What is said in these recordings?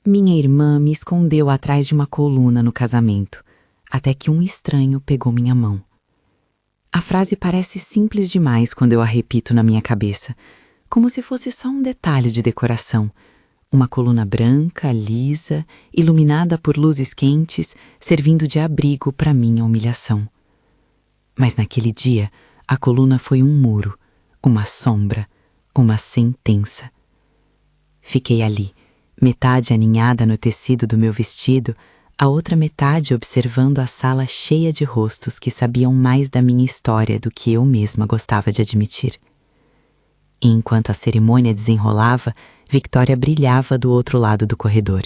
Minha irmã me escondeu atrás de uma coluna no casamento, até que um estranho pegou minha mão. A frase parece simples demais quando eu a repito na minha cabeça, como se fosse só um detalhe de decoração. Uma coluna branca, lisa, iluminada por luzes quentes, servindo de abrigo para minha humilhação. Mas naquele dia, a coluna foi um muro, uma sombra, uma sentença. Fiquei ali, metade aninhada no tecido do meu vestido, a outra metade observando a sala cheia de rostos que sabiam mais da minha história do que eu mesma gostava de admitir. E enquanto a cerimônia desenrolava, Victoria brilhava do outro lado do corredor,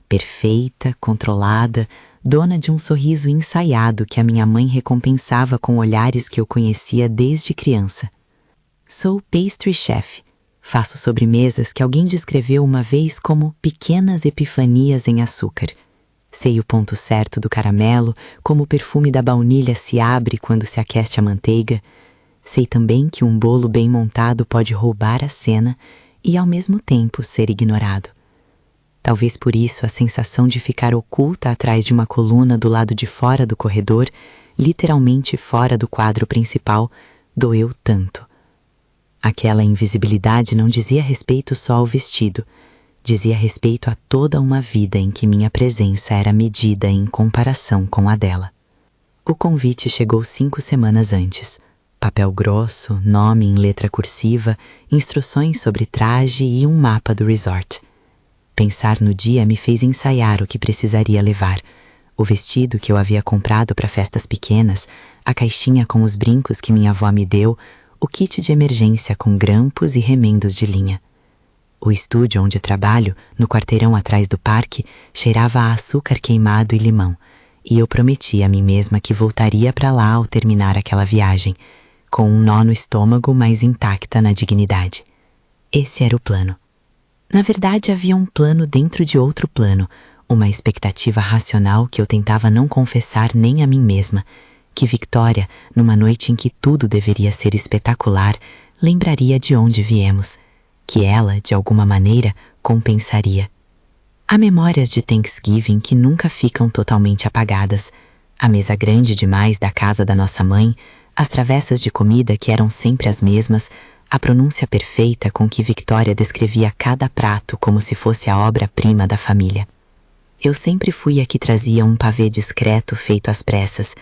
perfeita, controlada, dona de um sorriso ensaiado que a minha mãe recompensava com olhares que eu conhecia desde criança. Sou pastry chef. Faço sobremesas que alguém descreveu uma vez como pequenas epifanias em açúcar. Sei o ponto certo do caramelo, como o perfume da baunilha se abre quando se aquece a manteiga. Sei também que um bolo bem montado pode roubar a cena e ao mesmo tempo ser ignorado. Talvez por isso a sensação de ficar oculta atrás de uma coluna do lado de fora do corredor, literalmente fora do quadro principal, doeu tanto. Aquela invisibilidade não dizia respeito só ao vestido, dizia respeito a toda uma vida em que minha presença era medida em comparação com a dela. O convite chegou 5 semanas antes. Papel grosso, nome em letra cursiva, instruções sobre traje e um mapa do resort. Pensar no dia me fez ensaiar o que precisaria levar. O vestido que eu havia comprado para festas pequenas, a caixinha com os brincos que minha avó me deu, o kit de emergência com grampos e remendos de linha. O estúdio onde trabalho, no quarteirão atrás do parque, cheirava a açúcar queimado e limão, e eu prometi a mim mesma que voltaria para lá ao terminar aquela viagem, com um nó no estômago, mas intacta na dignidade. Esse era o plano. Na verdade, havia um plano dentro de outro plano, uma expectativa racional que eu tentava não confessar nem a mim mesma, que Victoria, numa noite em que tudo deveria ser espetacular, lembraria de onde viemos, que ela, de alguma maneira, compensaria. Há memórias de Thanksgiving que nunca ficam totalmente apagadas. A mesa grande demais da casa da nossa mãe, as travessas de comida que eram sempre as mesmas, a pronúncia perfeita com que Victoria descrevia cada prato como se fosse a obra-prima da família. Eu sempre fui a que trazia um pavê discreto feito às pressas.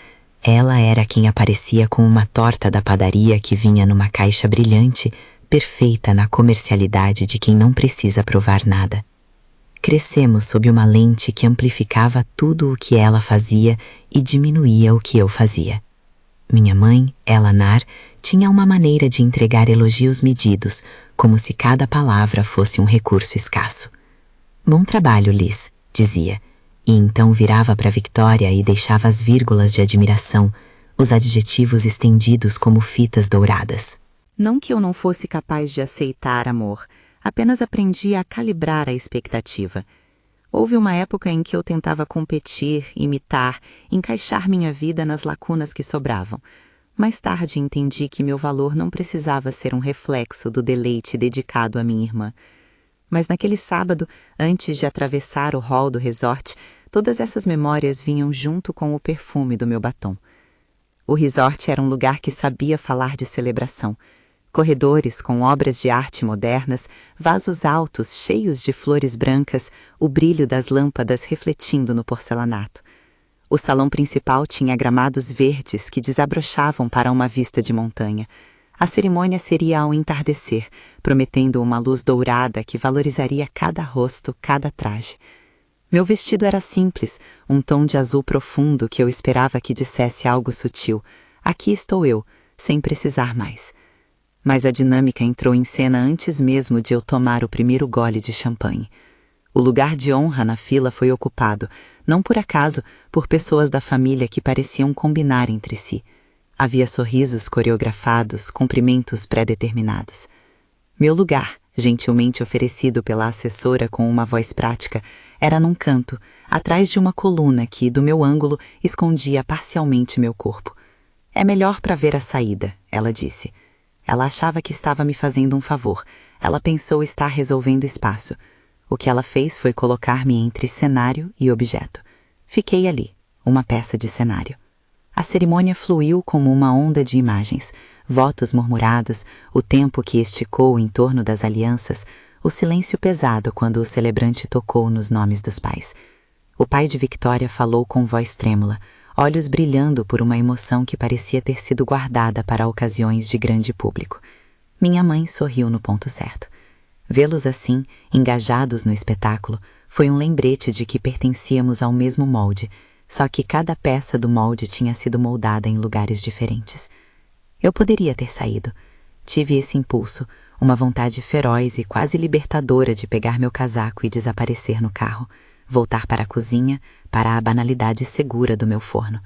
Ela era quem aparecia com uma torta da padaria que vinha numa caixa brilhante, perfeita na comercialidade de quem não precisa provar nada. Crescemos sob uma lente que amplificava tudo o que ela fazia e diminuía o que eu fazia. Minha mãe, Eleanor, tinha uma maneira de entregar elogios medidos, como se cada palavra fosse um recurso escasso. Bom trabalho, Liz, dizia, e então virava para Victoria e deixava as vírgulas de admiração, os adjetivos estendidos como fitas douradas. Não que eu não fosse capaz de aceitar amor, apenas aprendi a calibrar a expectativa. Houve uma época em que eu tentava competir, imitar, encaixar minha vida nas lacunas que sobravam. Mais tarde entendi que meu valor não precisava ser um reflexo do deleite dedicado à minha irmã. Mas naquele sábado, antes de atravessar o hall do resort, todas essas memórias vinham junto com o perfume do meu batom. O resort era um lugar que sabia falar de celebração. Corredores com obras de arte modernas, vasos altos cheios de flores brancas, o brilho das lâmpadas refletindo no porcelanato. O salão principal tinha gramados verdes que desabrochavam para uma vista de montanha. A cerimônia seria ao entardecer, prometendo uma luz dourada que valorizaria cada rosto, cada traje. Meu vestido era simples, um tom de azul profundo que eu esperava que dissesse algo sutil. Aqui estou eu, sem precisar mais. Mas a dinâmica entrou em cena antes mesmo de eu tomar o primeiro gole de champanhe. O lugar de honra na fila foi ocupado, não por acaso, por pessoas da família que pareciam combinar entre si. Havia sorrisos coreografados, cumprimentos pré-determinados. Meu lugar, gentilmente oferecido pela assessora com uma voz prática, era num canto, atrás de uma coluna que, do meu ângulo, escondia parcialmente meu corpo. É melhor para ver a saída, ela disse. Ela achava que estava me fazendo um favor. Ela pensou estar resolvendo espaço. O que ela fez foi colocar-me entre cenário e objeto. Fiquei ali, uma peça de cenário. A cerimônia fluiu como uma onda de imagens, votos murmurados, o tempo que esticou em torno das alianças, o silêncio pesado quando o celebrante tocou nos nomes dos pais. O pai de Victoria falou com voz trêmula, olhos brilhando por uma emoção que parecia ter sido guardada para ocasiões de grande público. Minha mãe sorriu no ponto certo. Vê-los assim, engajados no espetáculo, foi um lembrete de que pertencíamos ao mesmo molde, só que cada peça do molde tinha sido moldada em lugares diferentes. Eu poderia ter saído. Tive esse impulso, uma vontade feroz e quase libertadora de pegar meu casaco e desaparecer no carro, voltar para a cozinha, para a banalidade segura do meu forno.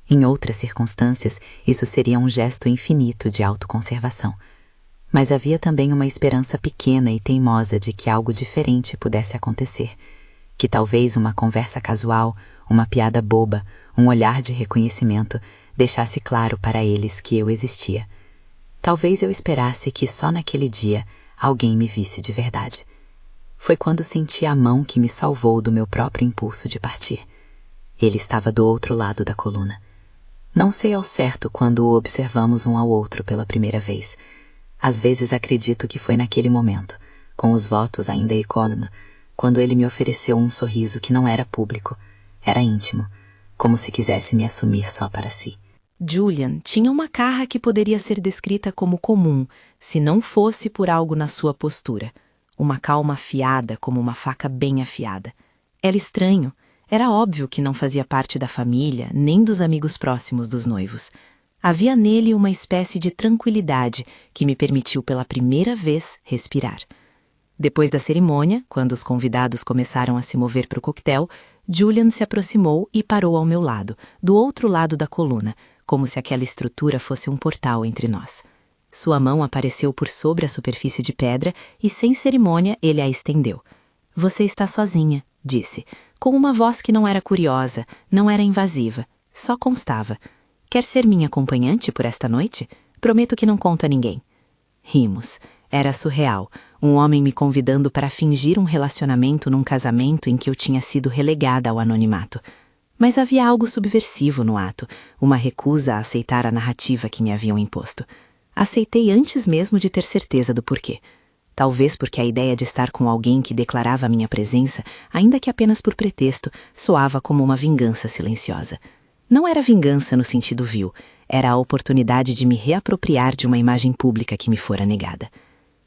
Em outras circunstâncias, isso seria um gesto infinito de autoconservação. Mas havia também uma esperança pequena e teimosa de que algo diferente pudesse acontecer, que talvez uma conversa casual, uma piada boba, um olhar de reconhecimento deixasse claro para eles que eu existia. Talvez eu esperasse que só naquele dia alguém me visse de verdade. Foi quando senti a mão que me salvou do meu próprio impulso de partir. Ele estava do outro lado da coluna. Não sei ao certo quando o observamos um ao outro pela primeira vez. Às vezes acredito que foi naquele momento, com os votos ainda ecoando, quando ele me ofereceu um sorriso que não era público, era íntimo, como se quisesse me assumir só para si. Julian tinha uma cara que poderia ser descrita como comum, se não fosse por algo na sua postura. Uma calma afiada como uma faca bem afiada. Era estranho. Era óbvio que não fazia parte da família, nem dos amigos próximos dos noivos. Havia nele uma espécie de tranquilidade que me permitiu pela primeira vez respirar. Depois da cerimônia, quando os convidados começaram a se mover para o coquetel, Julian se aproximou e parou ao meu lado, do outro lado da coluna, como se aquela estrutura fosse um portal entre nós. Sua mão apareceu por sobre a superfície de pedra e, sem cerimônia, ele a estendeu. "Você está sozinha", disse, com uma voz que não era curiosa, não era invasiva, só constava. "Quer ser minha acompanhante por esta noite? Prometo que não conto a ninguém." Rimos. Era surreal, um homem me convidando para fingir um relacionamento num casamento em que eu tinha sido relegada ao anonimato. Mas havia algo subversivo no ato, uma recusa a aceitar a narrativa que me haviam imposto. Aceitei antes mesmo de ter certeza do porquê. Talvez porque a ideia de estar com alguém que declarava a minha presença, ainda que apenas por pretexto, soava como uma vingança silenciosa. Não era vingança no sentido vil, era a oportunidade de me reapropriar de uma imagem pública que me fora negada.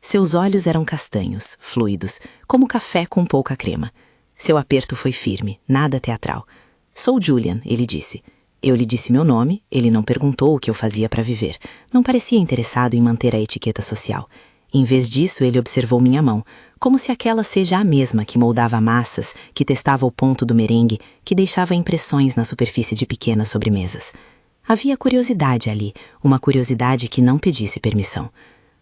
Seus olhos eram castanhos, fluidos, como café com pouca crema. Seu aperto foi firme, nada teatral. "Sou Julian", ele disse. Eu lhe disse meu nome, ele não perguntou o que eu fazia para viver. Não parecia interessado em manter a etiqueta social. Em vez disso, ele observou minha mão, como se aquela seja a mesma que moldava massas, que testava o ponto do merengue, que deixava impressões na superfície de pequenas sobremesas. Havia curiosidade ali, uma curiosidade que não pedisse permissão.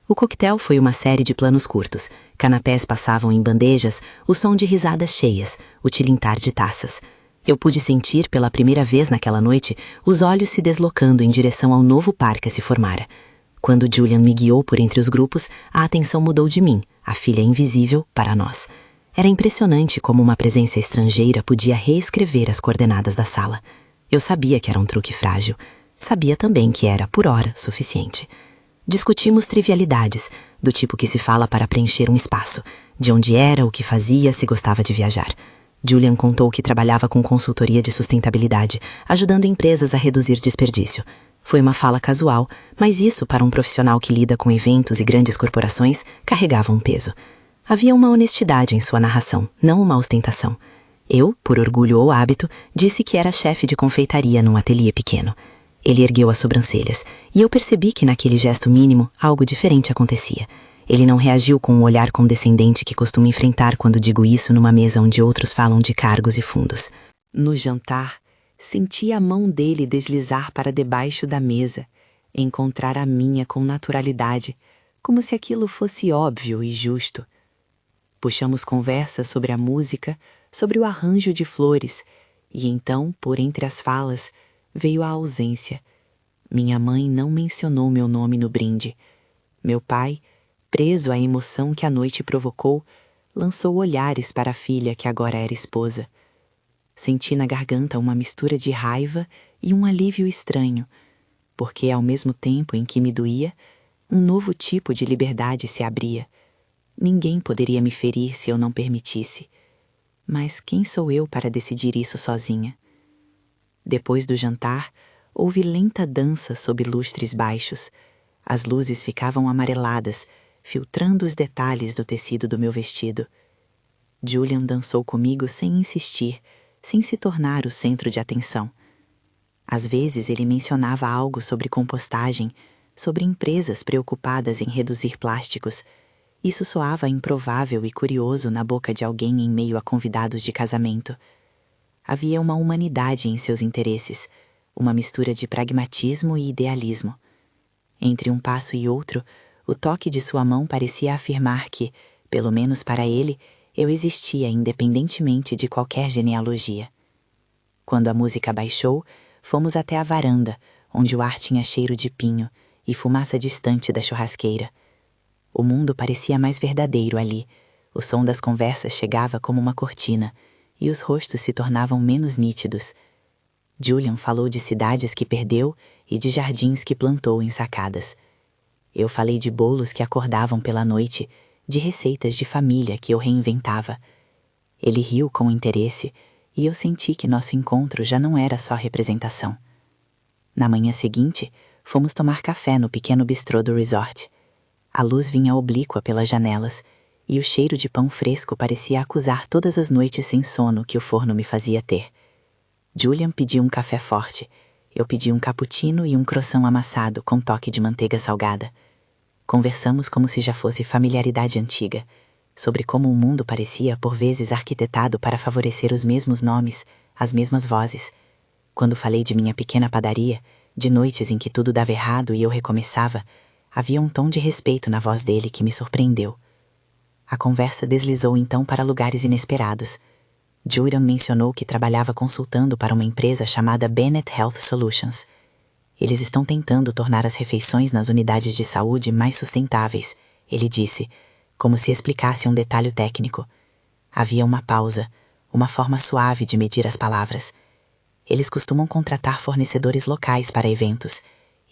O coquetel foi uma série de planos curtos. Canapés passavam em bandejas, o som de risadas cheias, o tilintar de taças. Eu pude sentir, pela primeira vez naquela noite, os olhos se deslocando em direção ao novo par que se formara. Quando Julian me guiou por entre os grupos, a atenção mudou de mim, a filha invisível, para nós. Era impressionante como uma presença estrangeira podia reescrever as coordenadas da sala. Eu sabia que era um truque frágil. Sabia também que era, por hora, suficiente. Discutimos trivialidades, do tipo que se fala para preencher um espaço, de onde era, o que fazia, se gostava de viajar. Julian contou que trabalhava com consultoria de sustentabilidade, ajudando empresas a reduzir desperdício. Foi uma fala casual, mas isso, para um profissional que lida com eventos e grandes corporações, carregava um peso. Havia uma honestidade em sua narração, não uma ostentação. Eu, por orgulho ou hábito, disse que era chefe de confeitaria num ateliê pequeno. Ele ergueu as sobrancelhas, e eu percebi que naquele gesto mínimo algo diferente acontecia. Ele não reagiu com o olhar condescendente que costumo enfrentar quando digo isso numa mesa onde outros falam de cargos e fundos. No jantar, senti a mão dele deslizar para debaixo da mesa, encontrar a minha com naturalidade, como se aquilo fosse óbvio e justo. Puxamos conversa sobre a música, sobre o arranjo de flores, e então, por entre as falas, veio a ausência. Minha mãe não mencionou meu nome no brinde. Meu pai, preso à emoção que a noite provocou, lançou olhares para a filha que agora era esposa. Senti na garganta uma mistura de raiva e um alívio estranho, porque ao mesmo tempo em que me doía, um novo tipo de liberdade se abria. Ninguém poderia me ferir se eu não permitisse. Mas quem sou eu para decidir isso sozinha? Depois do jantar, houve lenta dança sob lustres baixos. As luzes ficavam amareladas, filtrando os detalhes do tecido do meu vestido. Julian dançou comigo sem insistir, sem se tornar o centro de atenção. Às vezes ele mencionava algo sobre compostagem, sobre empresas preocupadas em reduzir plásticos. Isso soava improvável e curioso na boca de alguém em meio a convidados de casamento. Havia uma humanidade em seus interesses, uma mistura de pragmatismo e idealismo. Entre um passo e outro, o toque de sua mão parecia afirmar que, pelo menos para ele, eu existia independentemente de qualquer genealogia. Quando a música baixou, fomos até a varanda, onde o ar tinha cheiro de pinho e fumaça distante da churrasqueira. O mundo parecia mais verdadeiro ali. O som das conversas chegava como uma cortina, e os rostos se tornavam menos nítidos. Julian falou de cidades que perdeu e de jardins que plantou em sacadas. Eu falei de bolos que acordavam pela noite, de receitas de família que eu reinventava. Ele riu com interesse, e eu senti que nosso encontro já não era só representação. Na manhã seguinte, fomos tomar café no pequeno bistrô do resort. A luz vinha oblíqua pelas janelas, e o cheiro de pão fresco parecia acusar todas as noites sem sono que o forno me fazia ter. Julian pediu um café forte, eu pedi um cappuccino e um croissant amassado com toque de manteiga salgada. Conversamos como se já fosse familiaridade antiga, sobre como o mundo parecia por vezes arquitetado para favorecer os mesmos nomes, as mesmas vozes. Quando falei de minha pequena padaria, de noites em que tudo dava errado e eu recomeçava, havia um tom de respeito na voz dele que me surpreendeu. A conversa deslizou então para lugares inesperados. Julian mencionou que trabalhava consultando para uma empresa chamada Bennett Health Solutions. Eles estão tentando tornar as refeições nas unidades de saúde mais sustentáveis, ele disse, como se explicasse um detalhe técnico. Havia uma pausa, uma forma suave de medir as palavras. Eles costumam contratar fornecedores locais para eventos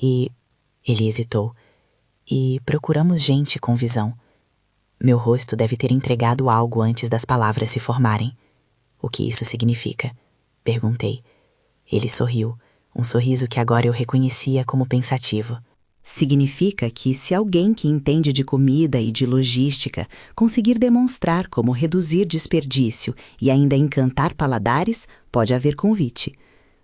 e... Ele hesitou. E procuramos gente com visão. Meu rosto deve ter entregado algo antes das palavras se formarem. O que isso significa? Perguntei. Ele sorriu, um sorriso que agora eu reconhecia como pensativo. Significa que se alguém que entende de comida e de logística conseguir demonstrar como reduzir desperdício e ainda encantar paladares, pode haver convite.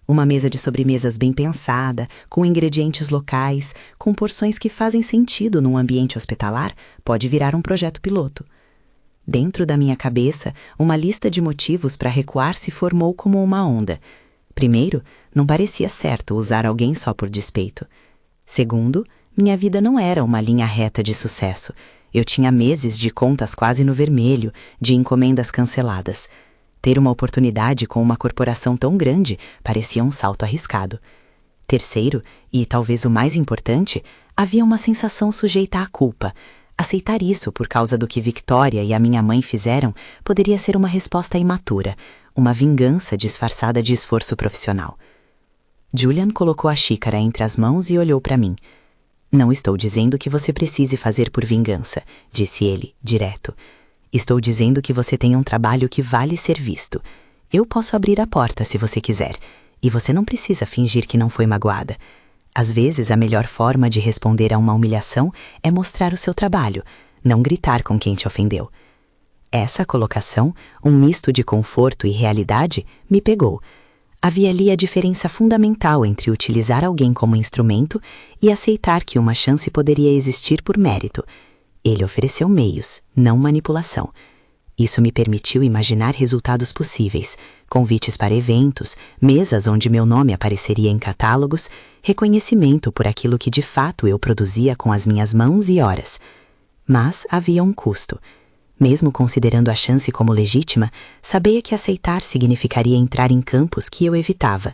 Uma mesa de sobremesas bem pensada, com ingredientes locais, com porções que fazem sentido num ambiente hospitalar, pode virar um projeto piloto. Dentro da minha cabeça, uma lista de motivos para recuar se formou como uma onda. Primeiro, não parecia certo usar alguém só por despeito. Segundo, minha vida não era uma linha reta de sucesso. Eu tinha meses de contas quase no vermelho, de encomendas canceladas. Ter uma oportunidade com uma corporação tão grande parecia um salto arriscado. Terceiro, e talvez o mais importante, havia uma sensação sujeita à culpa. Aceitar isso por causa do que Victoria e a minha mãe fizeram poderia ser uma resposta imatura, uma vingança disfarçada de esforço profissional. Julian colocou a xícara entre as mãos e olhou para mim. Não estou dizendo que você precise fazer por vingança, disse ele, direto. Estou dizendo que você tem um trabalho que vale ser visto. Eu posso abrir a porta se você quiser, e você não precisa fingir que não foi magoada. Às vezes, a melhor forma de responder a uma humilhação é mostrar o seu trabalho, não gritar com quem te ofendeu. Essa colocação, um misto de conforto e realidade, me pegou. Havia ali a diferença fundamental entre utilizar alguém como instrumento e aceitar que uma chance poderia existir por mérito. Ele ofereceu meios, não manipulação. Isso me permitiu imaginar resultados possíveis, convites para eventos, mesas onde meu nome apareceria em catálogos, reconhecimento por aquilo que de fato eu produzia com as minhas mãos e horas. Mas havia um custo. Mesmo considerando a chance como legítima, sabia que aceitar significaria entrar em campos que eu evitava.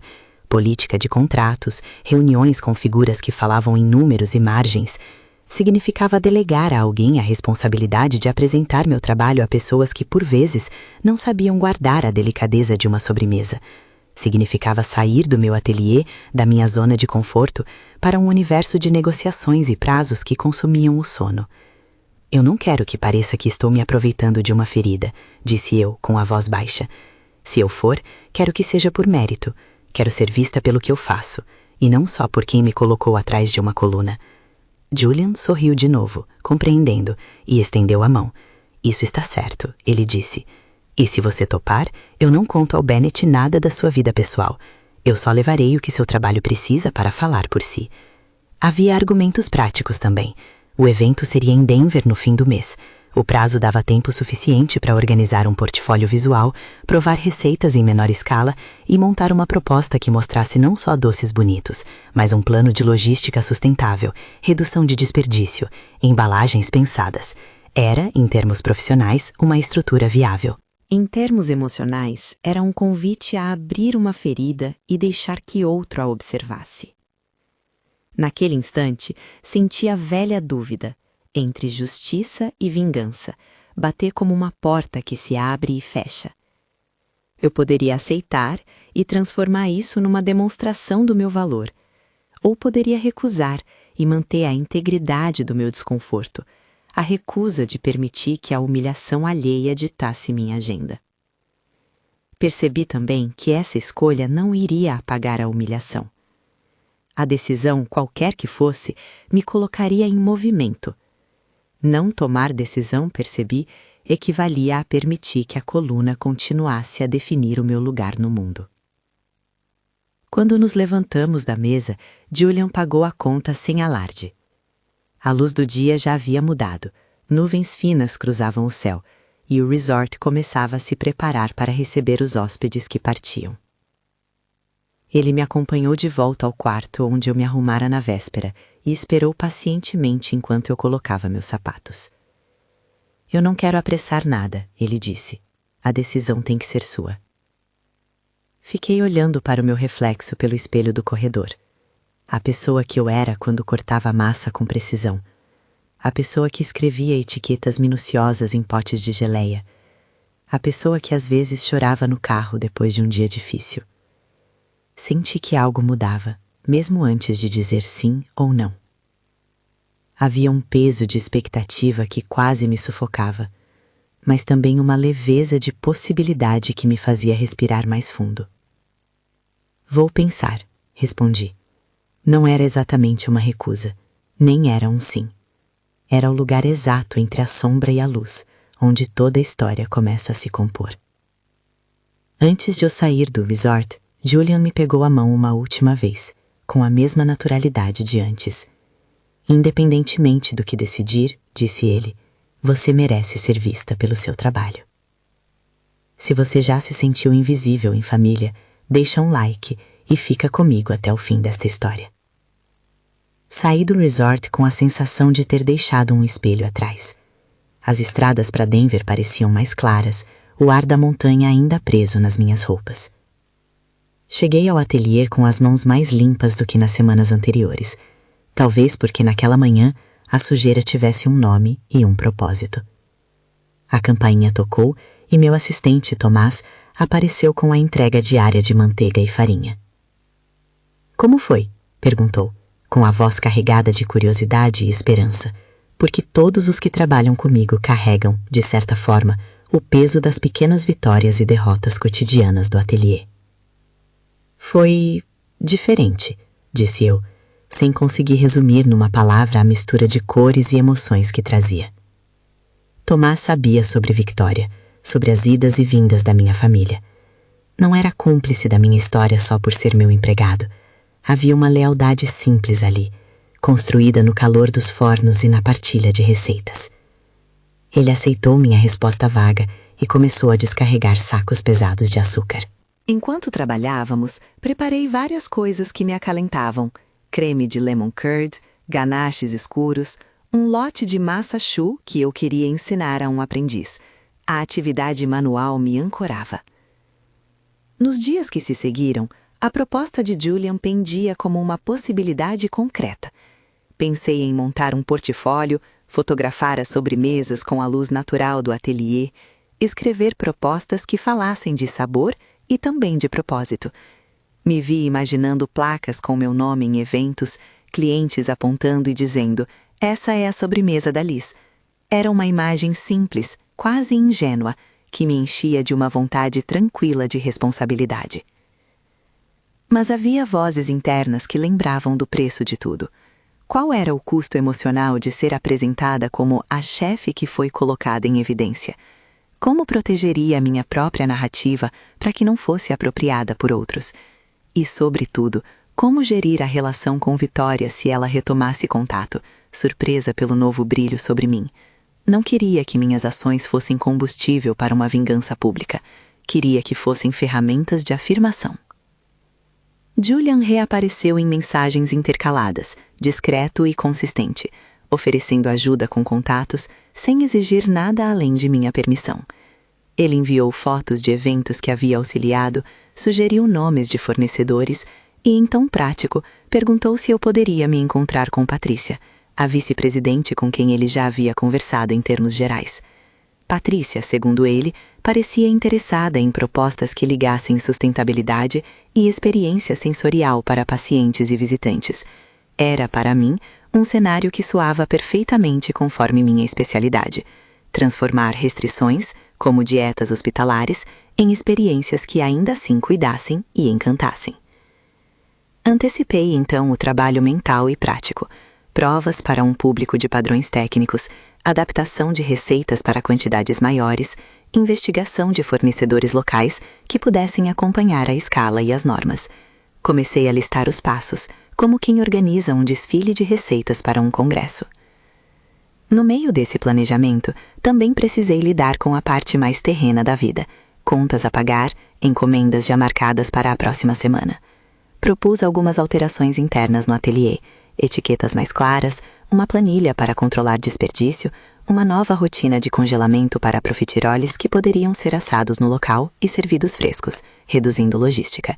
Política de contratos, reuniões com figuras que falavam em números e margens. Significava delegar a alguém a responsabilidade de apresentar meu trabalho a pessoas que, por vezes, não sabiam guardar a delicadeza de uma sobremesa. Significava sair do meu ateliê, da minha zona de conforto, para um universo de negociações e prazos que consumiam o sono. Eu não quero que pareça que estou me aproveitando de uma ferida, disse eu, com a voz baixa. Se eu for, quero que seja por mérito. Quero ser vista pelo que eu faço, e não só por quem me colocou atrás de uma coluna. Julian sorriu de novo, compreendendo, e estendeu a mão. Isso está certo, ele disse. E se você topar, eu não conto ao Bennett nada da sua vida pessoal. Eu só levarei o que seu trabalho precisa para falar por si. Havia argumentos práticos também. O evento seria em Denver no fim do mês. O prazo dava tempo suficiente para organizar um portfólio visual, provar receitas em menor escala e montar uma proposta que mostrasse não só doces bonitos, mas um plano de logística sustentável, redução de desperdício, embalagens pensadas. Era, em termos profissionais, uma estrutura viável. Em termos emocionais, era um convite a abrir uma ferida e deixar que outro a observasse. Naquele instante, senti a velha dúvida entre justiça e vingança, bater como uma porta que se abre e fecha. Eu poderia aceitar e transformar isso numa demonstração do meu valor, ou poderia recusar e manter a integridade do meu desconforto, a recusa de permitir que a humilhação alheia ditasse minha agenda. Percebi também que essa escolha não iria apagar a humilhação. A decisão, qualquer que fosse, me colocaria em movimento. Não tomar decisão, percebi, equivalia a permitir que a coluna continuasse a definir o meu lugar no mundo. Quando nos levantamos da mesa, Julian pagou a conta sem alarde. A luz do dia já havia mudado, nuvens finas cruzavam o céu, e o resort começava a se preparar para receber os hóspedes que partiam. Ele me acompanhou de volta ao quarto onde eu me arrumara na véspera e esperou pacientemente enquanto eu colocava meus sapatos. Eu não quero apressar nada, ele disse. A decisão tem que ser sua. Fiquei olhando para o meu reflexo pelo espelho do corredor. A pessoa que eu era quando cortava a massa com precisão. A pessoa que escrevia etiquetas minuciosas em potes de geleia. A pessoa que às vezes chorava no carro depois de um dia difícil. Senti que algo mudava, mesmo antes de dizer sim ou não. Havia um peso de expectativa que quase me sufocava, mas também uma leveza de possibilidade que me fazia respirar mais fundo. Vou pensar, respondi. Não era exatamente uma recusa, nem era um sim. Era o lugar exato entre a sombra e a luz, onde toda a história começa a se compor. Antes de eu sair do resort, Julian me pegou a mão uma última vez, com a mesma naturalidade de antes. Independentemente do que decidir, disse ele, você merece ser vista pelo seu trabalho. Se você já se sentiu invisível em família, deixa um like e fica comigo até o fim desta história. Saí do resort com a sensação de ter deixado um espelho atrás. As estradas para Denver pareciam mais claras, o ar da montanha ainda preso nas minhas roupas. Cheguei ao ateliê com as mãos mais limpas do que nas semanas anteriores, talvez porque naquela manhã a sujeira tivesse um nome e um propósito. A campainha tocou e meu assistente, Tomás, apareceu com a entrega diária de manteiga e farinha. Como foi? Perguntou, com a voz carregada de curiosidade e esperança, porque todos os que trabalham comigo carregam, de certa forma, o peso das pequenas vitórias e derrotas cotidianas do ateliê. Foi diferente, disse eu, sem conseguir resumir numa palavra a mistura de cores e emoções que trazia. Tomás sabia sobre Victoria, sobre as idas e vindas da minha família. Não era cúmplice da minha história só por ser meu empregado. Havia uma lealdade simples ali, construída no calor dos fornos e na partilha de receitas. Ele aceitou minha resposta vaga e começou a descarregar sacos pesados de açúcar. Enquanto trabalhávamos, preparei várias coisas que me acalentavam. Creme de lemon curd, ganaches escuros, um lote de massa choux que eu queria ensinar a um aprendiz. A atividade manual me ancorava. Nos dias que se seguiram, a proposta de Julian pendia como uma possibilidade concreta. Pensei em montar um portfólio, fotografar as sobremesas com a luz natural do ateliê, escrever propostas que falassem de sabor e também de propósito. Me vi imaginando placas com meu nome em eventos, clientes apontando e dizendo: "Essa é a sobremesa da Liz." Era uma imagem simples, quase ingênua, que me enchia de uma vontade tranquila de responsabilidade. Mas havia vozes internas que lembravam do preço de tudo. Qual era o custo emocional de ser apresentada como a chefe que foi colocada em evidência? Como protegeria a minha própria narrativa para que não fosse apropriada por outros? E, sobretudo, como gerir a relação com Vitória se ela retomasse contato, surpresa pelo novo brilho sobre mim? Não queria que minhas ações fossem combustível para uma vingança pública. Queria que fossem ferramentas de afirmação. Julian reapareceu em mensagens intercaladas, discreto e consistente, oferecendo ajuda com contatos, sem exigir nada além de minha permissão. Ele enviou fotos de eventos que havia auxiliado, sugeriu nomes de fornecedores e, em tom prático, perguntou se eu poderia me encontrar com Patrícia, a vice-presidente com quem ele já havia conversado em termos gerais. Patrícia, segundo ele, parecia interessada em propostas que ligassem sustentabilidade e experiência sensorial para pacientes e visitantes. Era, para mim, um cenário que soava perfeitamente conforme minha especialidade: transformar restrições, como dietas hospitalares, em experiências que ainda assim cuidassem e encantassem. Antecipei, então, o trabalho mental e prático: provas para um público de padrões técnicos, adaptação de receitas para quantidades maiores, investigação de fornecedores locais que pudessem acompanhar a escala e as normas. Comecei a listar os passos, como quem organiza um desfile de receitas para um congresso. No meio desse planejamento, também precisei lidar com a parte mais terrena da vida: contas a pagar, encomendas já marcadas para a próxima semana. Propus algumas alterações internas no ateliê: etiquetas mais claras, uma planilha para controlar desperdício, uma nova rotina de congelamento para profiteroles que poderiam ser assados no local e servidos frescos, reduzindo logística.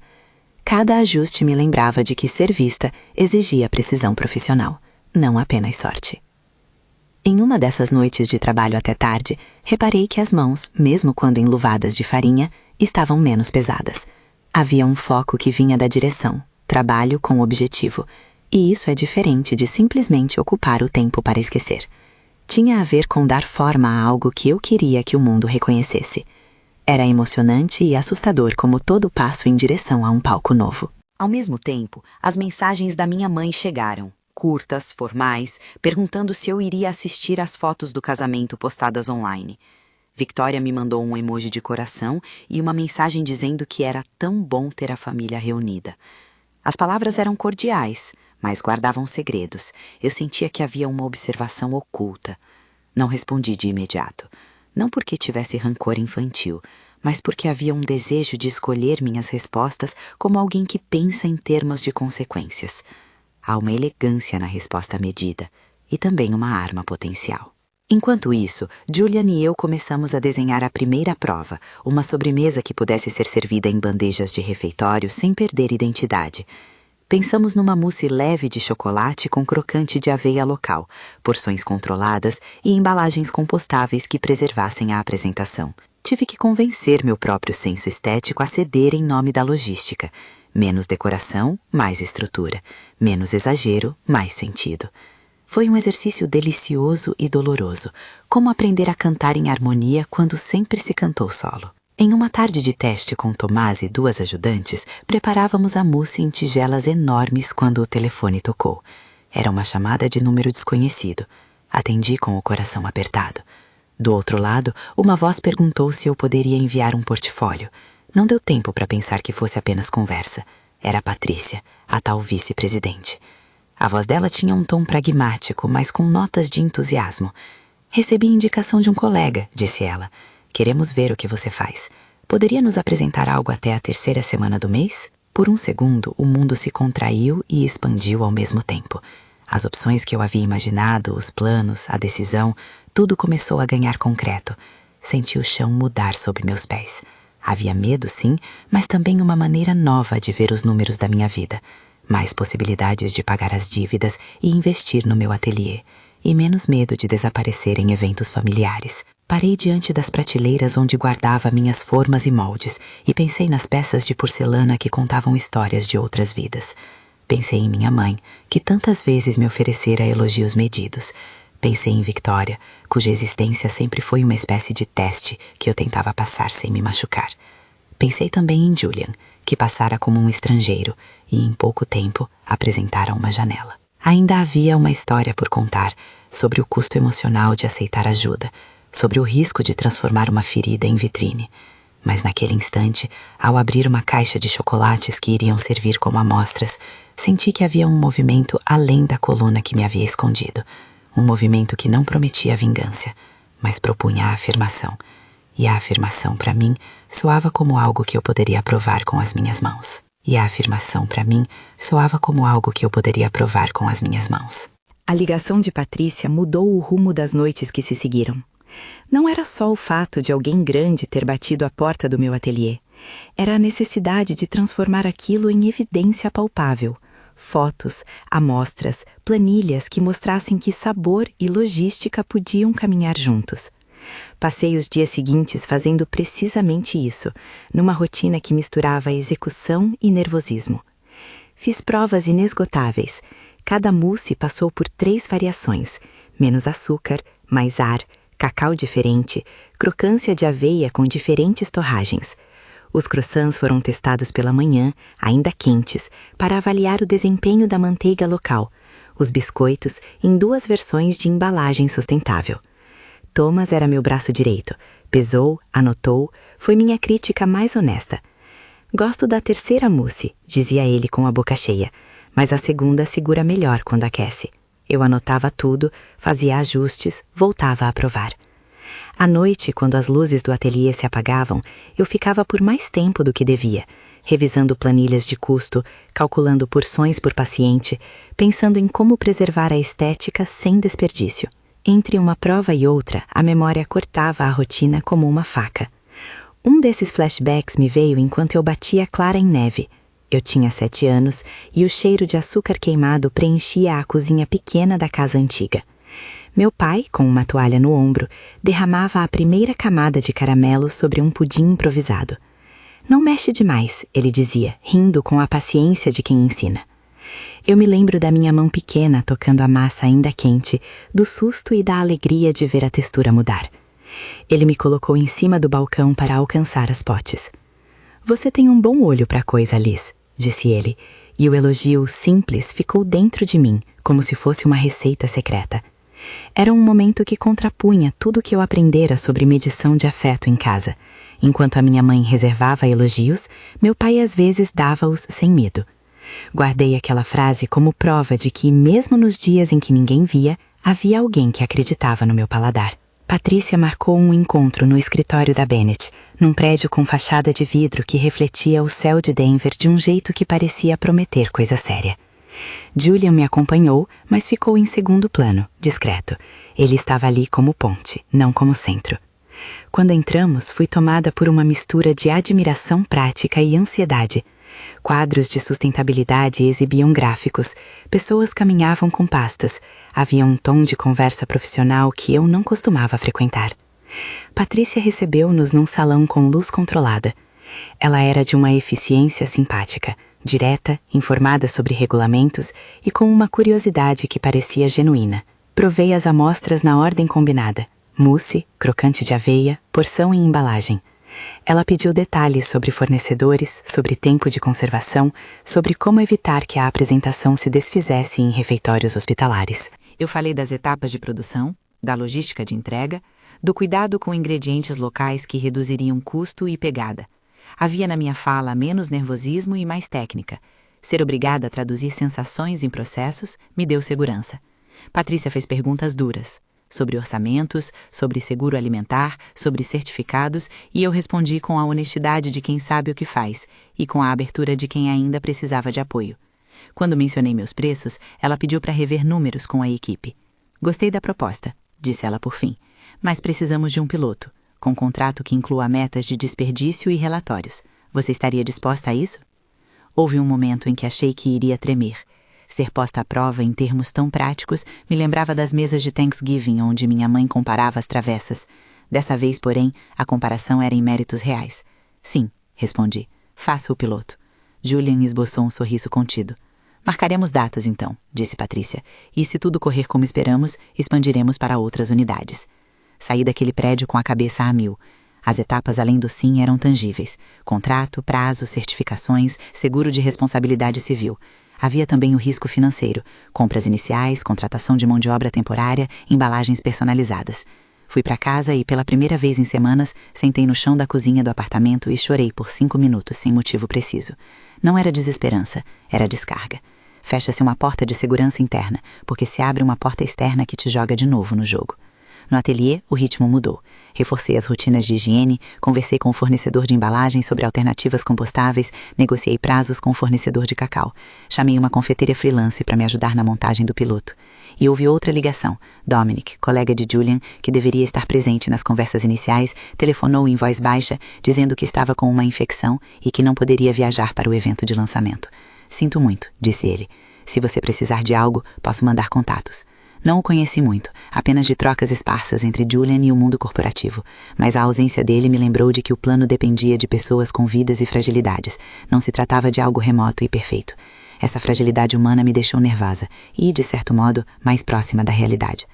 Cada ajuste me lembrava de que ser vista exigia precisão profissional, não apenas sorte. Em uma dessas noites de trabalho até tarde, reparei que as mãos, mesmo quando enluvadas de farinha, estavam menos pesadas. Havia um foco que vinha da direção, trabalho com objetivo, e isso é diferente de simplesmente ocupar o tempo para esquecer. Tinha a ver com dar forma a algo que eu queria que o mundo reconhecesse. Era emocionante e assustador como todo passo em direção a um palco novo. Ao mesmo tempo, as mensagens da minha mãe chegaram, curtas, formais, perguntando se eu iria assistir às fotos do casamento postadas online. Victoria me mandou um emoji de coração e uma mensagem dizendo que era tão bom ter a família reunida. As palavras eram cordiais, mas guardavam segredos. Eu sentia que havia uma observação oculta. Não respondi de imediato. Não porque tivesse rancor infantil, mas porque havia um desejo de escolher minhas respostas como alguém que pensa em termos de consequências. Há uma elegância na resposta medida e também uma arma potencial. Enquanto isso, Julian e eu começamos a desenhar a primeira prova, uma sobremesa que pudesse ser servida em bandejas de refeitório sem perder identidade. Pensamos numa mousse leve de chocolate com crocante de aveia local, porções controladas e embalagens compostáveis que preservassem a apresentação. Tive que convencer meu próprio senso estético a ceder em nome da logística. Menos decoração, mais estrutura. Menos exagero, mais sentido. Foi um exercício delicioso e doloroso, como aprender a cantar em harmonia quando sempre se cantou solo. Em uma tarde de teste com Tomás e 2 ajudantes, preparávamos a mousse em tigelas enormes quando o telefone tocou. Era uma chamada de número desconhecido. Atendi com o coração apertado. Do outro lado, uma voz perguntou se eu poderia enviar um portfólio. Não deu tempo para pensar que fosse apenas conversa. Era a Patrícia, a tal vice-presidente. A voz dela tinha um tom pragmático, mas com notas de entusiasmo. "Recebi indicação de um colega", disse ela. "Queremos ver o que você faz. Poderia nos apresentar algo até a 3ª semana do mês?" Por um segundo, o mundo se contraiu e expandiu ao mesmo tempo. As opções que eu havia imaginado, os planos, a decisão, tudo começou a ganhar concreto. Senti o chão mudar sob meus pés. Havia medo, sim, mas também uma maneira nova de ver os números da minha vida. mais possibilidades de pagar as dívidas e investir no meu ateliê, e menos medo de desaparecer em eventos familiares. Parei diante das prateleiras onde guardava minhas formas e moldes e pensei nas peças de porcelana que contavam histórias de outras vidas. Pensei em minha mãe, que tantas vezes me oferecera elogios medidos. Pensei em Victoria, cuja existência sempre foi uma espécie de teste que eu tentava passar sem me machucar. Pensei também em Julian, que passara como um estrangeiro e em pouco tempo apresentara uma janela. Ainda havia uma história por contar sobre o custo emocional de aceitar ajuda, sobre o risco de transformar uma ferida em vitrine. Mas naquele instante, ao abrir uma caixa de chocolates que iriam servir como amostras, senti que havia um movimento além da coluna que me havia escondido. Um movimento que não prometia vingança, mas propunha a afirmação. E a afirmação, para mim, soava como algo que eu poderia provar com as minhas mãos. A ligação de Patrícia mudou o rumo das noites que se seguiram. Não era só o fato de alguém grande ter batido à porta do meu ateliê. Era a necessidade de transformar aquilo em evidência palpável. Fotos, amostras, planilhas que mostrassem que sabor e logística podiam caminhar juntos. Passei os dias seguintes fazendo precisamente isso, numa rotina que misturava execução e nervosismo. Fiz provas inesgotáveis. Cada mousse passou por 3 variações: menos açúcar, mais ar, cacau diferente, crocância de aveia com diferentes torragens. Os croissants foram testados pela manhã, ainda quentes, para avaliar o desempenho da manteiga local. Os biscoitos em 2 versões de embalagem sustentável. Thomas era meu braço direito. Pesou, anotou, foi minha crítica mais honesta. Gosto da terceira mousse, dizia ele com a boca cheia, mas a segunda segura melhor quando aquece. Eu anotava tudo, fazia ajustes, voltava a provar. À noite, quando as luzes do ateliê se apagavam, eu ficava por mais tempo do que devia, revisando planilhas de custo, calculando porções por paciente, pensando em como preservar a estética sem desperdício. Entre uma prova e outra, a memória cortava a rotina como uma faca. Um desses flashbacks me veio enquanto eu batia clara em neve. Eu tinha 7 anos e o cheiro de açúcar queimado preenchia a cozinha pequena da casa antiga. Meu pai, com uma toalha no ombro, derramava a primeira camada de caramelo sobre um pudim improvisado. "Não mexe demais", ele dizia, rindo com a paciência de quem ensina. Eu me lembro da minha mão pequena tocando a massa ainda quente, do susto e da alegria de ver a textura mudar. Ele me colocou em cima do balcão para alcançar as potes. "Você tem um bom olho para a coisa, Liz", disse ele, e o elogio simples ficou dentro de mim, como se fosse uma receita secreta. Era um momento que contrapunha tudo o que eu aprendera sobre medição de afeto em casa. Enquanto a minha mãe reservava elogios, meu pai às vezes dava-os sem medo. Guardei aquela frase como prova de que, mesmo nos dias em que ninguém via, havia alguém que acreditava no meu paladar. Patrícia marcou um encontro no escritório da Bennett, num prédio com fachada de vidro que refletia o céu de Denver de um jeito que parecia prometer coisa séria. Julian me acompanhou, mas ficou em segundo plano, discreto. Ele estava ali como ponte, não como centro. Quando entramos, fui tomada por uma mistura de admiração prática e ansiedade. Quadros de sustentabilidade exibiam gráficos, pessoas caminhavam com pastas, havia um tom de conversa profissional que eu não costumava frequentar. Patrícia recebeu-nos num salão com luz controlada. Ela era de uma eficiência simpática, direta, informada sobre regulamentos e com uma curiosidade que parecia genuína. Provei as amostras na ordem combinada: mousse, crocante de aveia, porção e embalagem. Ela pediu detalhes sobre fornecedores, sobre tempo de conservação, sobre como evitar que a apresentação se desfizesse em refeitórios hospitalares. Eu falei das etapas de produção, da logística de entrega, do cuidado com ingredientes locais que reduziriam custo e pegada. Havia na minha fala menos nervosismo e mais técnica. Ser obrigada a traduzir sensações em processos me deu segurança. Patrícia fez perguntas duras, sobre orçamentos, sobre seguro alimentar, sobre certificados, e eu respondi com a honestidade de quem sabe o que faz e com a abertura de quem ainda precisava de apoio. Quando mencionei meus preços, ela pediu para rever números com a equipe. "Gostei da proposta", disse ela por fim, "mas precisamos de um piloto, com contrato que inclua metas de desperdício e relatórios. Você estaria disposta a isso?" Houve um momento em que achei que iria tremer. Ser posta à prova em termos tão práticos me lembrava das mesas de Thanksgiving onde minha mãe comparava as travessas. Dessa vez, porém, a comparação era em méritos reais. Sim, respondi. Faça o piloto. Julian esboçou um sorriso contido. Marcaremos datas, então, disse Patrícia, e se tudo correr como esperamos, expandiremos para outras unidades. Saí daquele prédio com a cabeça a mil. As etapas além do sim eram tangíveis. Contrato, prazo, certificações, seguro de responsabilidade civil. Havia também o risco financeiro, compras iniciais, contratação de mão de obra temporária, embalagens personalizadas. Fui para casa e, pela primeira vez em semanas, sentei no chão da cozinha do apartamento e chorei por 5 minutos sem motivo preciso. Não era desesperança, era descarga. Fecha-se uma porta de segurança interna, porque se abre uma porta externa que te joga de novo no jogo. No ateliê, o ritmo mudou. Reforcei as rotinas de higiene, conversei com o fornecedor de embalagens sobre alternativas compostáveis, negociei prazos com o fornecedor de cacau. Chamei uma confeiteira freelance para me ajudar na montagem do piloto. E houve outra ligação. Dominic, colega de Julian, que deveria estar presente nas conversas iniciais, telefonou em voz baixa, dizendo que estava com uma infecção e que não poderia viajar para o evento de lançamento. Sinto muito, disse ele. Se você precisar de algo, posso mandar contatos. Não o conheci muito, apenas de trocas esparsas entre Julian e o mundo corporativo, mas a ausência dele me lembrou de que o plano dependia de pessoas com vidas e fragilidades. Não se tratava de algo remoto e perfeito. Essa fragilidade humana me deixou nervosa e, de certo modo, mais próxima da realidade.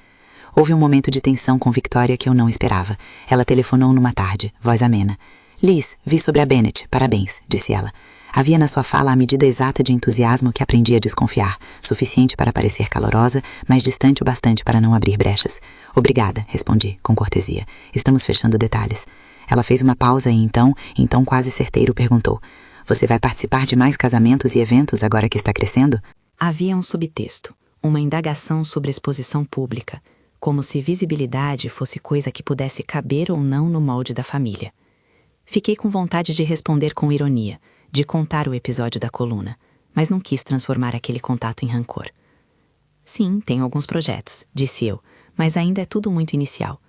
Houve um momento de tensão com Victoria que eu não esperava. Ela telefonou numa tarde, voz amena. Liz, vi sobre a Bennett, parabéns, disse ela. Havia na sua fala a medida exata de entusiasmo que aprendi a desconfiar, suficiente para parecer calorosa, mas distante o bastante para não abrir brechas. Obrigada, respondi, com cortesia. Estamos fechando detalhes. Ela fez uma pausa e então quase certeiro perguntou. Você vai participar de mais casamentos e eventos agora que está crescendo? Havia um subtexto, uma indagação sobre exposição pública, como se visibilidade fosse coisa que pudesse caber ou não no molde da família. Fiquei com vontade de responder com ironia, de contar o episódio da coluna, mas não quis transformar aquele contato em rancor. Sim, tenho alguns projetos, disse eu, mas ainda é tudo muito inicial.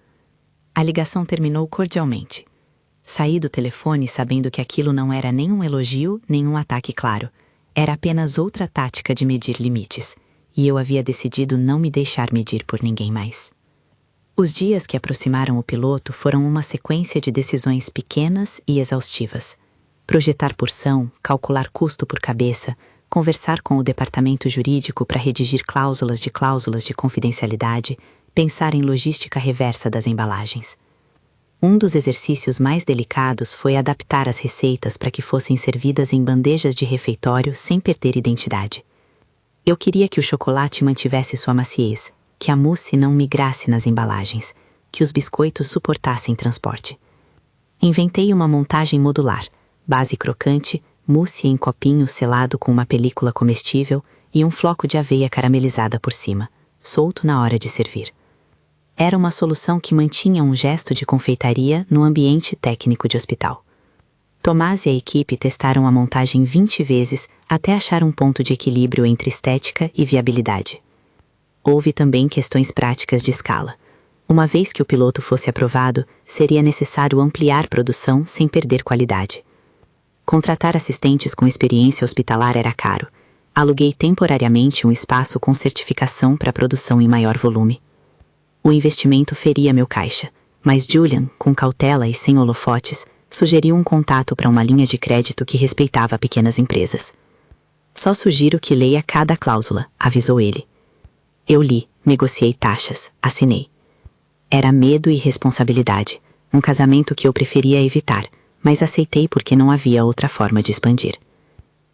A ligação terminou cordialmente. Saí do telefone sabendo que aquilo não era nem um elogio, nem um ataque claro. Era apenas outra tática de medir limites, e eu havia decidido não me deixar medir por ninguém mais. Os dias que aproximaram o piloto foram uma sequência de decisões pequenas e exaustivas. Projetar porção, calcular custo por cabeça, conversar com o departamento jurídico para redigir cláusulas de confidencialidade, pensar em logística reversa das embalagens. Um dos exercícios mais delicados foi adaptar as receitas para que fossem servidas em bandejas de refeitório sem perder identidade. Eu queria que o chocolate mantivesse sua maciez, que a mousse não migrasse nas embalagens, que os biscoitos suportassem transporte. Inventei uma montagem modular, base crocante, mousse em copinho selado com uma película comestível e um floco de aveia caramelizada por cima, solto na hora de servir. Era uma solução que mantinha um gesto de confeitaria no ambiente técnico de hospital. Tomás e a equipe testaram a montagem 20 vezes até achar um ponto de equilíbrio entre estética e viabilidade. Houve também questões práticas de escala. Uma vez que o piloto fosse aprovado, seria necessário ampliar produção sem perder qualidade. Contratar assistentes com experiência hospitalar era caro. Aluguei temporariamente um espaço com certificação para produção em maior volume. O investimento feria meu caixa, mas Julian, com cautela e sem holofotes, sugeriu um contato para uma linha de crédito que respeitava pequenas empresas. Só sugiro que leia cada cláusula, avisou ele. Eu li, negociei taxas, assinei. Era medo e responsabilidade, um casamento que eu preferia evitar, mas aceitei porque não havia outra forma de expandir.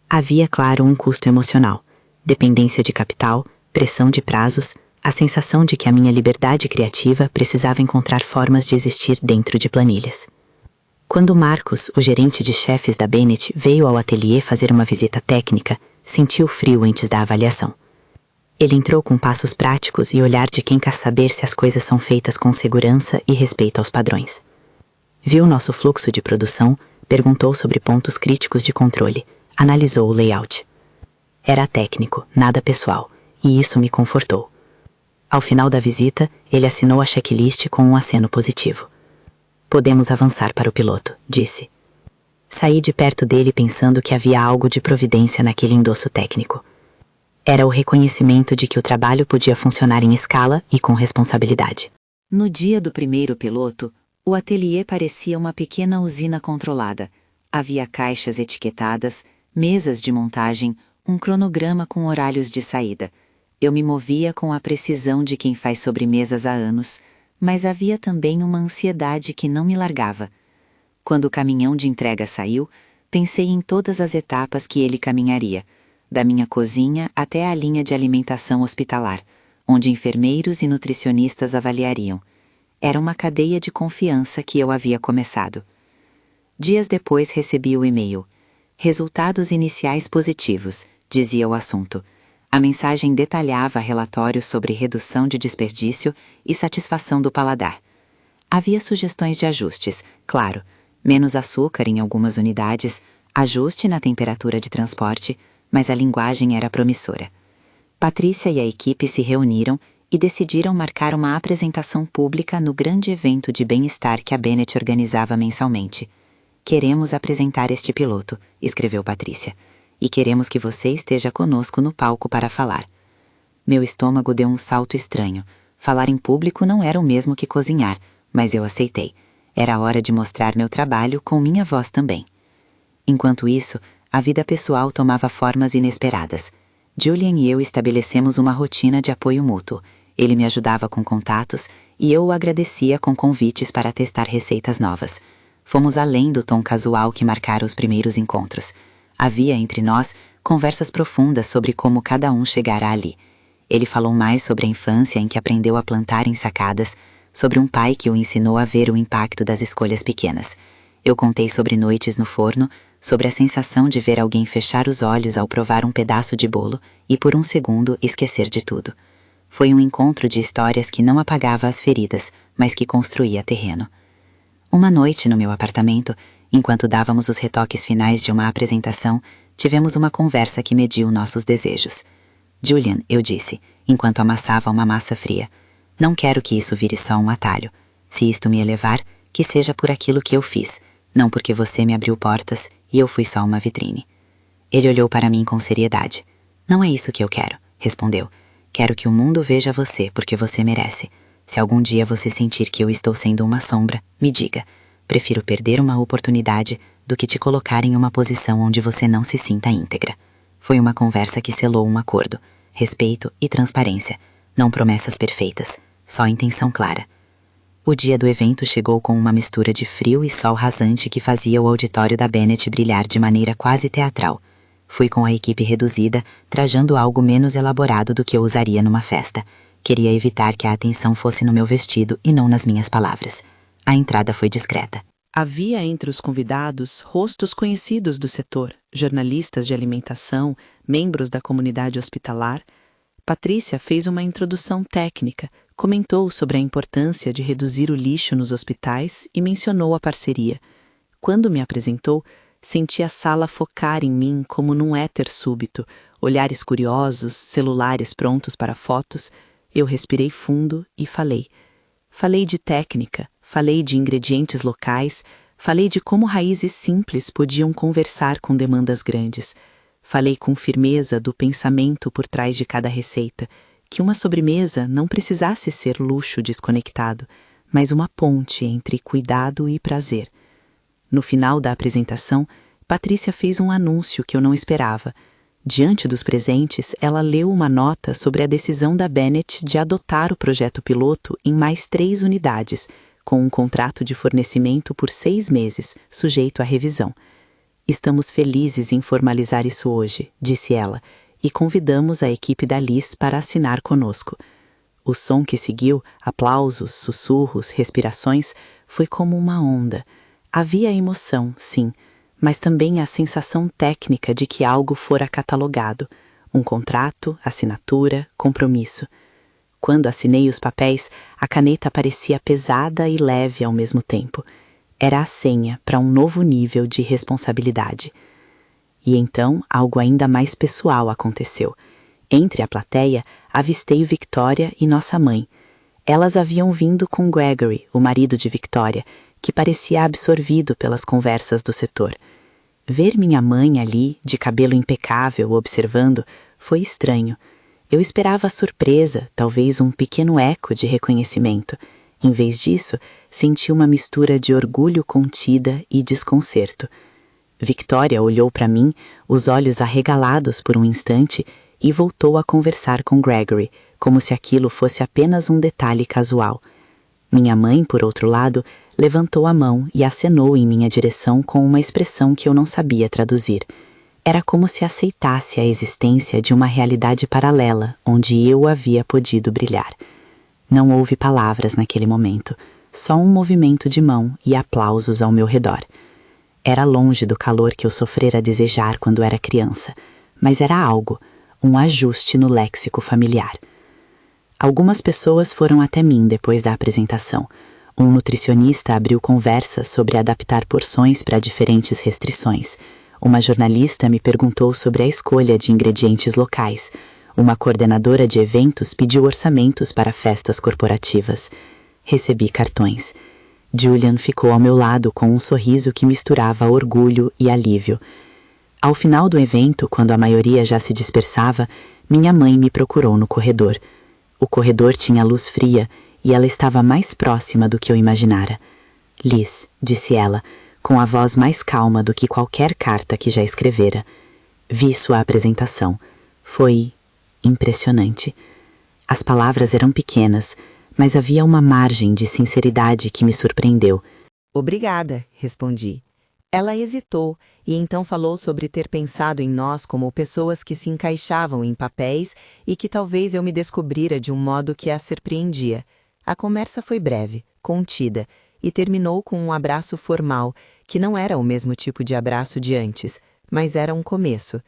Havia, claro, um custo emocional, dependência de capital, pressão de prazos, a sensação de que a minha liberdade criativa precisava encontrar formas de existir dentro de planilhas. Quando Marcos, o gerente de chefes da Bennett, veio ao ateliê fazer uma visita técnica, senti o frio antes da avaliação. Ele entrou com passos práticos e olhar de quem quer saber se as coisas são feitas com segurança e respeito aos padrões. Viu nosso fluxo de produção, perguntou sobre pontos críticos de controle, analisou o layout. Era técnico, nada pessoal, e isso me confortou. Ao final da visita, ele assinou a checklist com um aceno positivo. Podemos avançar para o piloto, disse. Saí de perto dele pensando que havia algo de providência naquele endosso técnico. Era o reconhecimento de que o trabalho podia funcionar em escala e com responsabilidade. No dia do primeiro piloto, o ateliê parecia uma pequena usina controlada. Havia caixas etiquetadas, mesas de montagem, um cronograma com horários de saída. Eu me movia com a precisão de quem faz sobremesas há anos, mas havia também uma ansiedade que não me largava. Quando o caminhão de entrega saiu, pensei em todas as etapas que ele caminharia, da minha cozinha até a linha de alimentação hospitalar, onde enfermeiros e nutricionistas avaliariam. Era uma cadeia de confiança que eu havia começado. Dias depois recebi o e-mail. Resultados iniciais positivos, dizia o assunto. A mensagem detalhava relatórios sobre redução de desperdício e satisfação do paladar. Havia sugestões de ajustes, claro, menos açúcar em algumas unidades, ajuste na temperatura de transporte, mas a linguagem era promissora. Patrícia e a equipe se reuniram e decidiram marcar uma apresentação pública no grande evento de bem-estar que a Bennett organizava mensalmente. Queremos apresentar este piloto, escreveu Patrícia, e queremos que você esteja conosco no palco para falar. Meu estômago deu um salto estranho. Falar em público não era o mesmo que cozinhar, mas eu aceitei. Era hora de mostrar meu trabalho com minha voz também. Enquanto isso, a vida pessoal tomava formas inesperadas. Julian e eu estabelecemos uma rotina de apoio mútuo. Ele me ajudava com contatos e eu o agradecia com convites para testar receitas novas. Fomos além do tom casual que marcara os primeiros encontros. Havia entre nós conversas profundas sobre como cada um chegara ali. Ele falou mais sobre a infância em que aprendeu a plantar em sacadas, sobre um pai que o ensinou a ver o impacto das escolhas pequenas. Eu contei sobre noites no forno, sobre a sensação de ver alguém fechar os olhos ao provar um pedaço de bolo e por um segundo esquecer de tudo. Foi um encontro de histórias que não apagava as feridas, mas que construía terreno. Uma noite no meu apartamento, enquanto dávamos os retoques finais de uma apresentação, tivemos uma conversa que mediu nossos desejos. Julian, eu disse, enquanto amassava uma massa fria, não quero que isso vire só um atalho. Se isto me elevar, que seja por aquilo que eu fiz, não porque você me abriu portas e eu fui só uma vitrine. Ele olhou para mim com seriedade. Não é isso que eu quero, respondeu. Quero que o mundo veja você porque você merece. Se algum dia você sentir que eu estou sendo uma sombra, me diga. Prefiro perder uma oportunidade do que te colocar em uma posição onde você não se sinta íntegra. Foi uma conversa que selou um acordo, respeito e transparência, não promessas perfeitas, só intenção clara. O dia do evento chegou com uma mistura de frio e sol rasante que fazia o auditório da Bennett brilhar de maneira quase teatral. Fui com a equipe reduzida, trajando algo menos elaborado do que eu usaria numa festa. Queria evitar que a atenção fosse no meu vestido e não nas minhas palavras. A entrada foi discreta. Havia entre os convidados rostos conhecidos do setor, jornalistas de alimentação, membros da comunidade hospitalar. Patrícia fez uma introdução técnica, comentou sobre a importância de reduzir o lixo nos hospitais e mencionou a parceria. Quando me apresentou, senti a sala focar em mim como num éter súbito, olhares curiosos, celulares prontos para fotos. Eu respirei fundo e falei. Falei de técnica, falei de ingredientes locais, falei de como raízes simples podiam conversar com demandas grandes. Falei com firmeza do pensamento por trás de cada receita, que uma sobremesa não precisasse ser luxo desconectado, mas uma ponte entre cuidado e prazer. No final da apresentação, Patrícia fez um anúncio que eu não esperava. Diante dos presentes, ela leu uma nota sobre a decisão da Bennett de adotar o projeto piloto em mais 3 unidades, com um contrato de fornecimento por 6 meses, sujeito à revisão. Estamos felizes em formalizar isso hoje, disse ela, e convidamos a equipe da Liz para assinar conosco. O som que seguiu, aplausos, sussurros, respirações, foi como uma onda. Havia emoção, sim, mas também a sensação técnica de que algo fora catalogado, um contrato, assinatura, compromisso. Quando assinei os papéis, a caneta parecia pesada e leve ao mesmo tempo. Era a senha para um novo nível de responsabilidade. E então algo ainda mais pessoal aconteceu. Entre a plateia, avistei Victoria e nossa mãe. Elas haviam vindo com Gregory, o marido de Victoria, que parecia absorvido pelas conversas do setor. Ver minha mãe ali, de cabelo impecável, observando, foi estranho. Eu esperava surpresa, talvez um pequeno eco de reconhecimento. Em vez disso, senti uma mistura de orgulho contida e desconcerto. Victoria olhou para mim, os olhos arregalados por um instante, e voltou a conversar com Gregory, como se aquilo fosse apenas um detalhe casual. Minha mãe, por outro lado, levantou a mão e acenou em minha direção com uma expressão que eu não sabia traduzir. Era como se aceitasse a existência de uma realidade paralela onde eu havia podido brilhar. Não houve palavras naquele momento, só um movimento de mão e aplausos ao meu redor. Era longe do calor que eu sofrera desejar quando era criança, mas era algo, um ajuste no léxico familiar. Algumas pessoas foram até mim depois da apresentação. Um nutricionista abriu conversas sobre adaptar porções para diferentes restrições. Uma jornalista me perguntou sobre a escolha de ingredientes locais. Uma coordenadora de eventos pediu orçamentos para festas corporativas. Recebi cartões. Julian ficou ao meu lado com um sorriso que misturava orgulho e alívio. Ao final do evento, quando a maioria já se dispersava, minha mãe me procurou no corredor. O corredor tinha luz fria e ela estava mais próxima do que eu imaginara. Liz, disse ela, com a voz mais calma do que qualquer carta que já escrevera. Vi sua apresentação. Foi impressionante. As palavras eram pequenas, mas havia uma margem de sinceridade que me surpreendeu. Obrigada, respondi. Ela hesitou e então falou sobre ter pensado em nós como pessoas que se encaixavam em papéis e que talvez eu me descobrira de um modo que a surpreendia. A conversa foi breve, contida, e terminou com um abraço formal, que não era o mesmo tipo de abraço de antes, mas era um começo.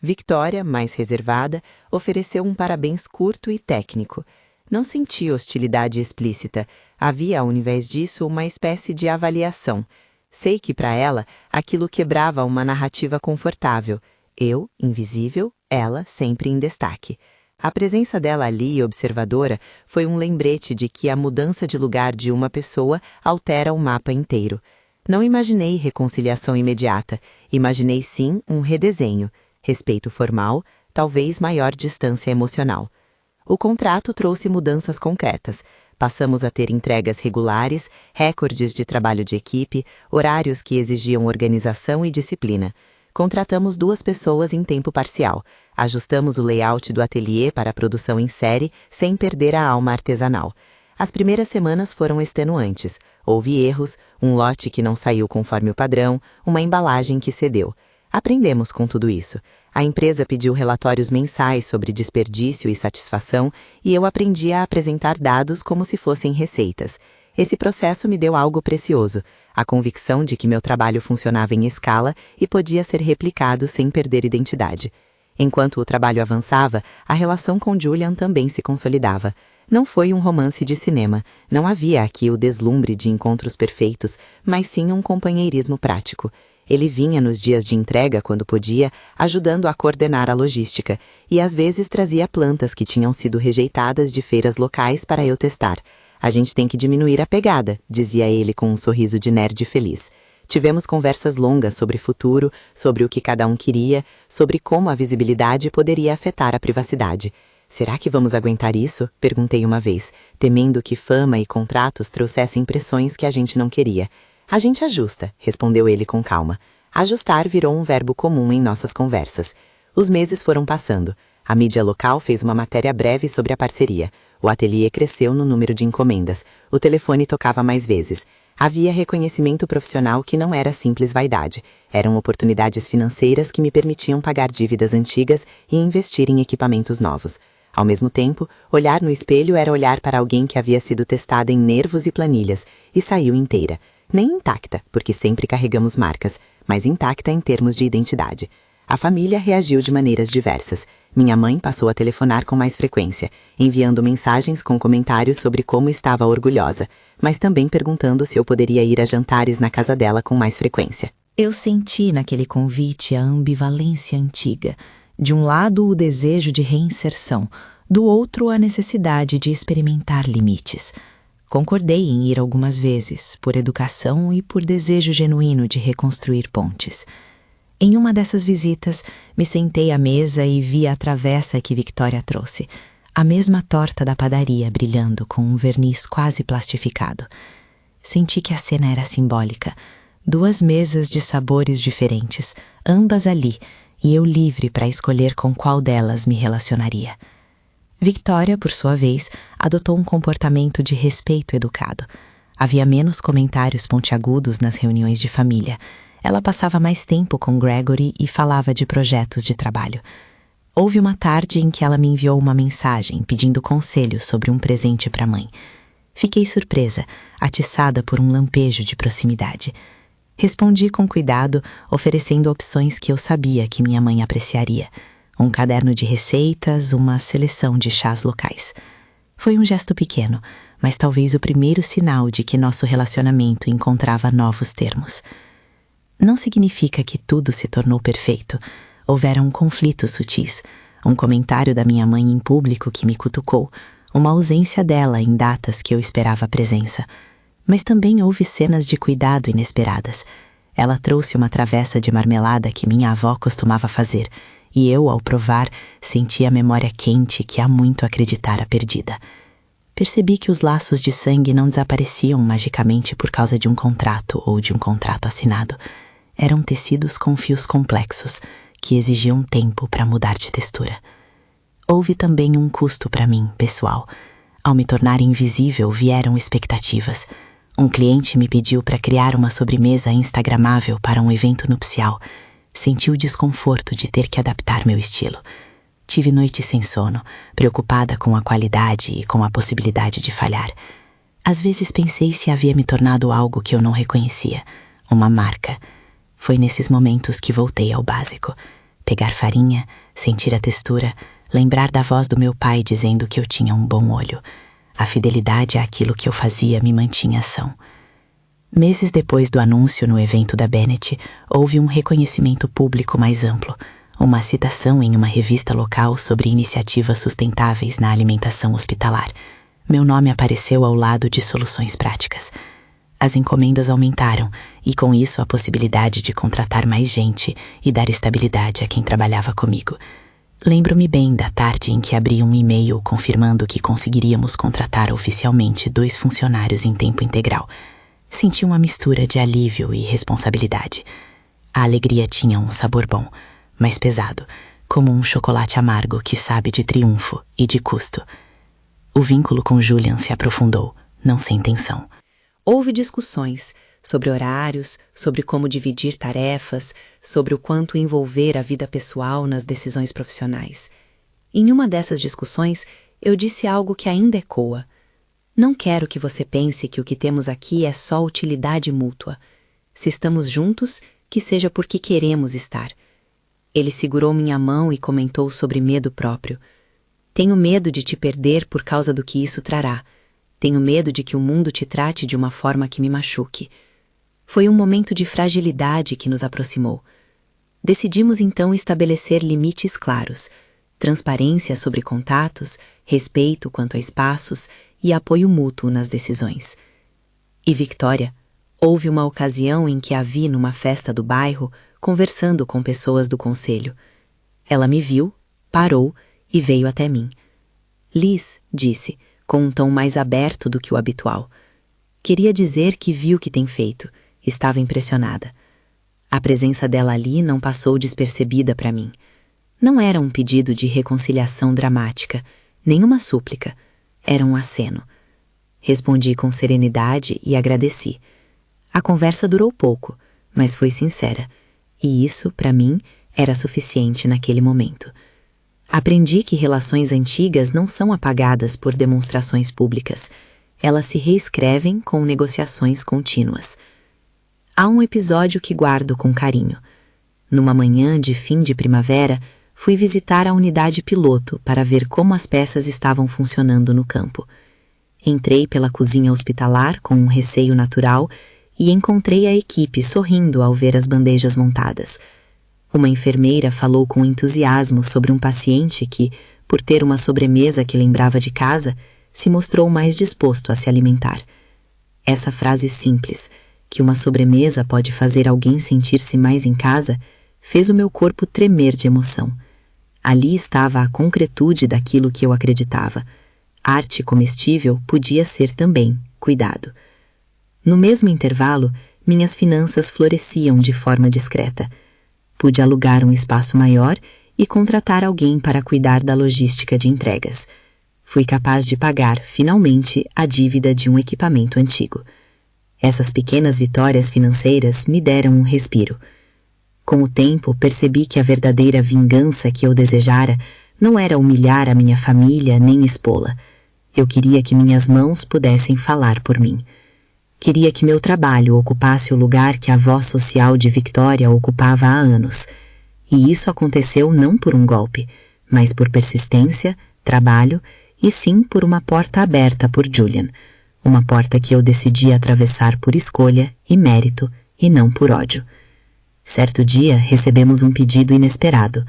Victoria, mais reservada, ofereceu um parabéns curto e técnico. Não senti hostilidade explícita, havia ao invés disso uma espécie de avaliação. Sei que para ela aquilo quebrava uma narrativa confortável. Eu, invisível, ela sempre em destaque. A presença dela ali, observadora, foi um lembrete de que a mudança de lugar de uma pessoa altera o mapa inteiro. Não imaginei reconciliação imediata, imaginei sim um redesenho, respeito formal, talvez maior distância emocional. O contrato trouxe mudanças concretas. Passamos a ter entregas regulares, recordes de trabalho de equipe, horários que exigiam organização e disciplina. Contratamos 2 pessoas em tempo parcial. Ajustamos o layout do ateliê para a produção em série, sem perder a alma artesanal. As primeiras semanas foram extenuantes. Houve erros, um lote que não saiu conforme o padrão, uma embalagem que cedeu. Aprendemos com tudo isso. A empresa pediu relatórios mensais sobre desperdício e satisfação e eu aprendi a apresentar dados como se fossem receitas. Esse processo me deu algo precioso, a convicção de que meu trabalho funcionava em escala e podia ser replicado sem perder identidade. Enquanto o trabalho avançava, a relação com Julian também se consolidava. Não foi um romance de cinema, não havia aqui o deslumbre de encontros perfeitos, mas sim um companheirismo prático. Ele vinha nos dias de entrega, quando podia, ajudando a coordenar a logística, e às vezes trazia plantas que tinham sido rejeitadas de feiras locais para eu testar. A gente tem que diminuir a pegada, dizia ele com um sorriso de nerd feliz. Tivemos conversas longas sobre futuro, sobre o que cada um queria, sobre como a visibilidade poderia afetar a privacidade. Será que vamos aguentar isso? Perguntei uma vez, temendo que fama e contratos trouxessem impressões que a gente não queria. A gente ajusta, respondeu ele com calma. Ajustar virou um verbo comum em nossas conversas. Os meses foram passando. A mídia local fez uma matéria breve sobre a parceria. O ateliê cresceu no número de encomendas. O telefone tocava mais vezes. Havia reconhecimento profissional que não era simples vaidade. Eram oportunidades financeiras que me permitiam pagar dívidas antigas e investir em equipamentos novos. Ao mesmo tempo, olhar no espelho era olhar para alguém que havia sido testada em nervos e planilhas, e saiu inteira. Nem intacta, porque sempre carregamos marcas, mas intacta em termos de identidade. A família reagiu de maneiras diversas. Minha mãe passou a telefonar com mais frequência, enviando mensagens com comentários sobre como estava orgulhosa, mas também perguntando se eu poderia ir a jantares na casa dela com mais frequência. Eu senti naquele convite a ambivalência antiga. De um lado, o desejo de reinserção, do outro, a necessidade de experimentar limites. Concordei em ir algumas vezes, por educação e por desejo genuíno de reconstruir pontes. Em uma dessas visitas, me sentei à mesa e vi a travessa que Victoria trouxe, a mesma torta da padaria brilhando com um verniz quase plastificado. Senti que a cena era simbólica. 2 mesas de sabores diferentes, ambas ali, e eu livre para escolher com qual delas me relacionaria. Victoria, por sua vez, adotou um comportamento de respeito educado. Havia menos comentários pontiagudos nas reuniões de família. Ela passava mais tempo com Gregory e falava de projetos de trabalho. Houve uma tarde em que ela me enviou uma mensagem pedindo conselho sobre um presente para a mãe. Fiquei surpresa, atiçada por um lampejo de proximidade. Respondi com cuidado, oferecendo opções que eu sabia que minha mãe apreciaria. Um caderno de receitas, uma seleção de chás locais. Foi um gesto pequeno, mas talvez o primeiro sinal de que nosso relacionamento encontrava novos termos. Não significa que tudo se tornou perfeito. Houveram conflitos sutis, um comentário da minha mãe em público que me cutucou, uma ausência dela em datas que eu esperava a presença. Mas também houve cenas de cuidado inesperadas. Ela trouxe uma travessa de marmelada que minha avó costumava fazer, e eu, ao provar, senti a memória quente que há muito acreditara perdida. Percebi que os laços de sangue não desapareciam magicamente por causa de um contrato ou de um contrato assinado. Eram tecidos com fios complexos, que exigiam tempo para mudar de textura. Houve também um custo para mim, pessoal. Ao me tornar invisível, vieram expectativas. Um cliente me pediu para criar uma sobremesa instagramável para um evento nupcial. Senti o desconforto de ter que adaptar meu estilo. Tive noites sem sono, preocupada com a qualidade e com a possibilidade de falhar. Às vezes pensei se havia me tornado algo que eu não reconhecia, uma marca. Foi nesses momentos que voltei ao básico. Pegar farinha, sentir a textura, lembrar da voz do meu pai dizendo que eu tinha um bom olho. A fidelidade àquilo que eu fazia me mantinha ação. Meses depois do anúncio no evento da Bennett, houve um reconhecimento público mais amplo, uma citação em uma revista local sobre iniciativas sustentáveis na alimentação hospitalar. Meu nome apareceu ao lado de soluções práticas. As encomendas aumentaram e, com isso, a possibilidade de contratar mais gente e dar estabilidade a quem trabalhava comigo. Lembro-me bem da tarde em que abri um e-mail confirmando que conseguiríamos contratar oficialmente 2 funcionários em tempo integral. Senti uma mistura de alívio e responsabilidade. A alegria tinha um sabor bom, mas pesado, como um chocolate amargo que sabe de triunfo e de custo. O vínculo com Julian se aprofundou, não sem tensão. Houve discussões sobre horários, sobre como dividir tarefas, sobre o quanto envolver a vida pessoal nas decisões profissionais. Em uma dessas discussões, eu disse algo que ainda ecoa. Não quero que você pense que o que temos aqui é só utilidade mútua. Se estamos juntos, que seja porque queremos estar. Ele segurou minha mão e comentou sobre medo próprio. Tenho medo de te perder por causa do que isso trará. Tenho medo de que o mundo te trate de uma forma que me machuque. Foi um momento de fragilidade que nos aproximou. Decidimos então estabelecer limites claros, transparência sobre contatos, respeito quanto a espaços e apoio mútuo nas decisões. E Victoria, houve uma ocasião em que a vi numa festa do bairro conversando com pessoas do conselho. Ela me viu, parou e veio até mim. Liz, disse, com um tom mais aberto do que o habitual. Queria dizer que viu o que tem feito. Estava impressionada. A presença dela ali não passou despercebida para mim. Não era um pedido de reconciliação dramática, nem uma súplica. Era um aceno. Respondi com serenidade e agradeci. A conversa durou pouco, mas foi sincera. E isso, para mim, era suficiente naquele momento. Aprendi que relações antigas não são apagadas por demonstrações públicas. Elas se reescrevem com negociações contínuas. Há um episódio que guardo com carinho. Numa manhã de fim de primavera, fui visitar a unidade piloto para ver como as peças estavam funcionando no campo. Entrei pela cozinha hospitalar com um receio natural e encontrei a equipe sorrindo ao ver as bandejas montadas. Uma enfermeira falou com entusiasmo sobre um paciente que, por ter uma sobremesa que lembrava de casa, se mostrou mais disposto a se alimentar. Essa frase simples, que uma sobremesa pode fazer alguém sentir-se mais em casa, fez o meu corpo tremer de emoção. Ali estava a concretude daquilo que eu acreditava. Arte comestível podia ser também cuidado. No mesmo intervalo, minhas finanças floresciam de forma discreta. Pude alugar um espaço maior e contratar alguém para cuidar da logística de entregas. Fui capaz de pagar, finalmente, a dívida de um equipamento antigo. Essas pequenas vitórias financeiras me deram um respiro. Com o tempo, percebi que a verdadeira vingança que eu desejara não era humilhar a minha família nem expô-la. Eu queria que minhas mãos pudessem falar por mim. Queria que meu trabalho ocupasse o lugar que a voz social de Victoria ocupava há anos. E isso aconteceu não por um golpe, mas por persistência, trabalho e sim por uma porta aberta por Julian. Uma porta que eu decidi atravessar por escolha e mérito e não por ódio. Certo dia, recebemos um pedido inesperado.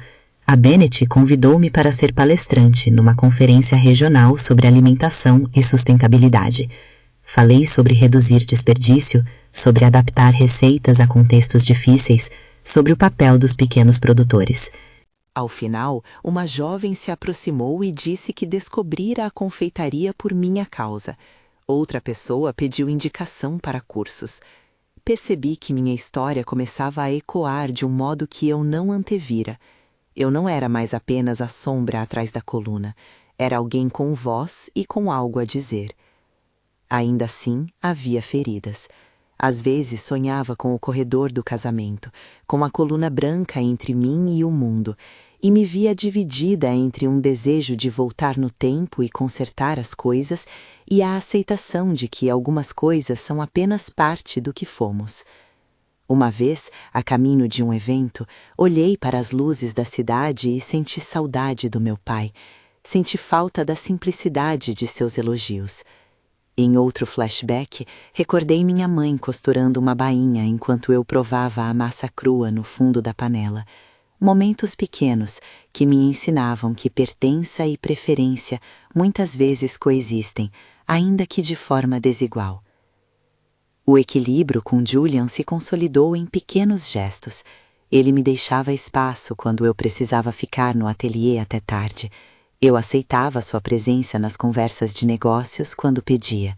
A Bennett convidou-me para ser palestrante numa conferência regional sobre alimentação e sustentabilidade. Falei sobre reduzir desperdício, sobre adaptar receitas a contextos difíceis, sobre o papel dos pequenos produtores. Ao final, uma jovem se aproximou e disse que descobrira a confeitaria por minha causa. Outra pessoa pediu indicação para cursos. Percebi que minha história começava a ecoar de um modo que eu não antevira. Eu não era mais apenas a sombra atrás da coluna. Era alguém com voz e com algo a dizer. Ainda assim, havia feridas. Às vezes sonhava com o corredor do casamento, com a coluna branca entre mim e o mundo, e me via dividida entre um desejo de voltar no tempo e consertar as coisas e a aceitação de que algumas coisas são apenas parte do que fomos. Uma vez, a caminho de um evento, olhei para as luzes da cidade e senti saudade do meu pai. Senti falta da simplicidade de seus elogios. Em outro flashback, recordei minha mãe costurando uma bainha enquanto eu provava a massa crua no fundo da panela. Momentos pequenos que me ensinavam que pertença e preferência muitas vezes coexistem, ainda que de forma desigual. O equilíbrio com Julian se consolidou em pequenos gestos. Ele me deixava espaço quando eu precisava ficar no ateliê até tarde. Eu aceitava sua presença nas conversas de negócios quando pedia.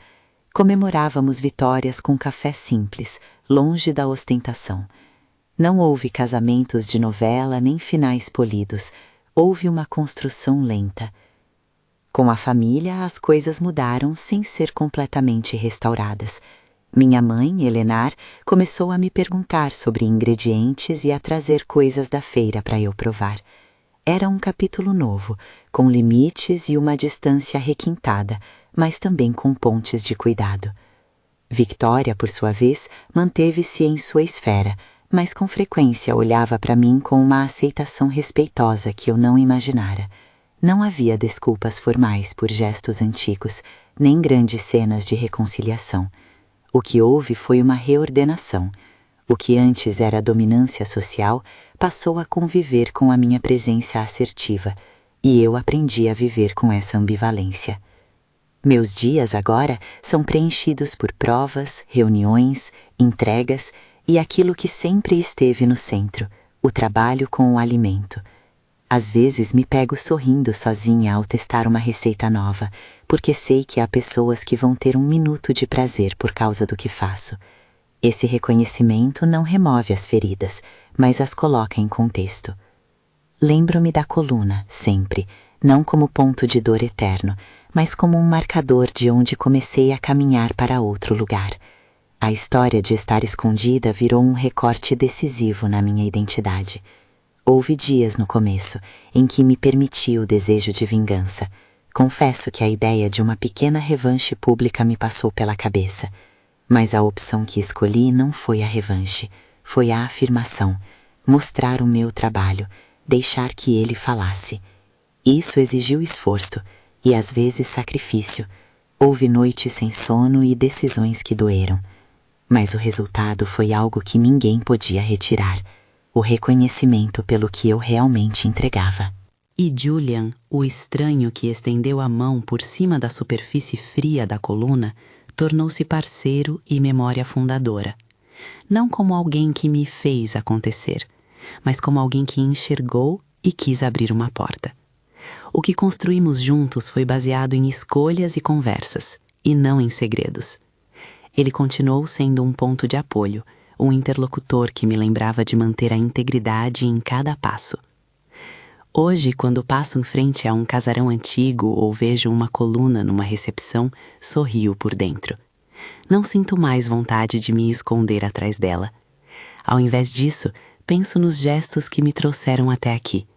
Comemorávamos vitórias com café simples, longe da ostentação. Não houve casamentos de novela nem finais polidos. Houve uma construção lenta. Com a família, as coisas mudaram sem ser completamente restauradas. Minha mãe, Elenar, começou a me perguntar sobre ingredientes e a trazer coisas da feira para eu provar. Era um capítulo novo, com limites e uma distância requintada, mas também com pontes de cuidado. Victoria, por sua vez, manteve-se em sua esfera, mas com frequência olhava para mim com uma aceitação respeitosa que eu não imaginara. Não havia desculpas formais por gestos antigos, nem grandes cenas de reconciliação. O que houve foi uma reordenação. O que antes era dominância social passou a conviver com a minha presença assertiva, e eu aprendi a viver com essa ambivalência. Meus dias agora são preenchidos por provas, reuniões, entregas e aquilo que sempre esteve no centro, o trabalho com o alimento. Às vezes me pego sorrindo sozinha ao testar uma receita nova, porque sei que há pessoas que vão ter um minuto de prazer por causa do que faço. Esse reconhecimento não remove as feridas, mas as coloca em contexto. Lembro-me da coluna, sempre, não como ponto de dor eterno, mas como um marcador de onde comecei a caminhar para outro lugar. A história de estar escondida virou um recorte decisivo na minha identidade. Houve dias no começo em que me permiti o desejo de vingança. Confesso que a ideia de uma pequena revanche pública me passou pela cabeça. Mas a opção que escolhi não foi a revanche, foi a afirmação, mostrar o meu trabalho, deixar que ele falasse. Isso exigiu esforço e às vezes sacrifício. Houve noites sem sono e decisões que doeram. Mas o resultado foi algo que ninguém podia retirar, o reconhecimento pelo que eu realmente entregava. E Julian, o estranho que estendeu a mão por cima da superfície fria da coluna, tornou-se parceiro e memória fundadora. Não como alguém que me fez acontecer, mas como alguém que enxergou e quis abrir uma porta. O que construímos juntos foi baseado em escolhas e conversas, e não em segredos. Ele continuou sendo um ponto de apoio, um interlocutor que me lembrava de manter a integridade em cada passo. Hoje, quando passo em frente a um casarão antigo ou vejo uma coluna numa recepção, sorrio por dentro. Não sinto mais vontade de me esconder atrás dela. Ao invés disso, penso nos gestos que me trouxeram até aqui.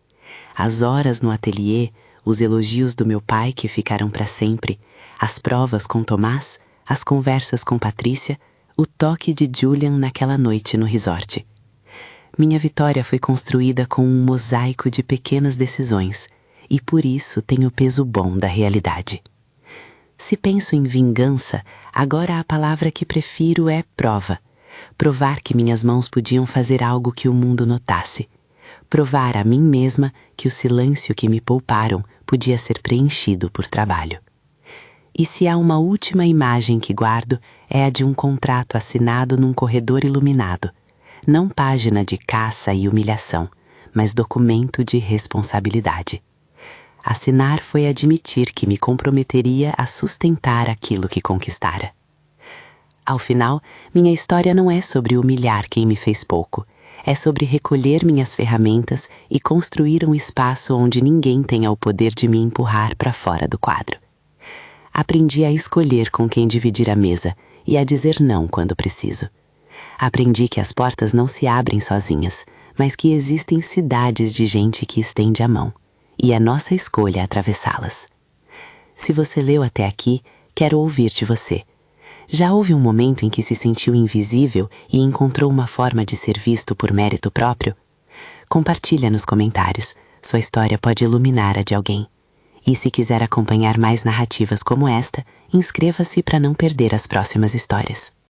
As horas no ateliê, os elogios do meu pai que ficaram para sempre, as provas com Tomás, as conversas com Patrícia, o toque de Julian naquela noite no resort. Minha vitória foi construída com um mosaico de pequenas decisões, e por isso tem o peso bom da realidade. Se penso em vingança, agora a palavra que prefiro é prova. Provar que minhas mãos podiam fazer algo que o mundo notasse. Provar a mim mesma que o silêncio que me pouparam podia ser preenchido por trabalho. E se há uma última imagem que guardo, é a de um contrato assinado num corredor iluminado. Não página de caça e humilhação, mas documento de responsabilidade. Assinar foi admitir que me comprometeria a sustentar aquilo que conquistara. Ao final, minha história não é sobre humilhar quem me fez pouco. É sobre recolher minhas ferramentas e construir um espaço onde ninguém tenha o poder de me empurrar para fora do quadro. Aprendi a escolher com quem dividir a mesa e a dizer não quando preciso. Aprendi que as portas não se abrem sozinhas, mas que existem cidades de gente que estende a mão, e é nossa escolha atravessá-las. Se você leu até aqui, quero ouvir de você. Já houve um momento em que se sentiu invisível e encontrou uma forma de ser visto por mérito próprio? Compartilha nos comentários, sua história pode iluminar a de alguém. E se quiser acompanhar mais narrativas como esta, inscreva-se para não perder as próximas histórias.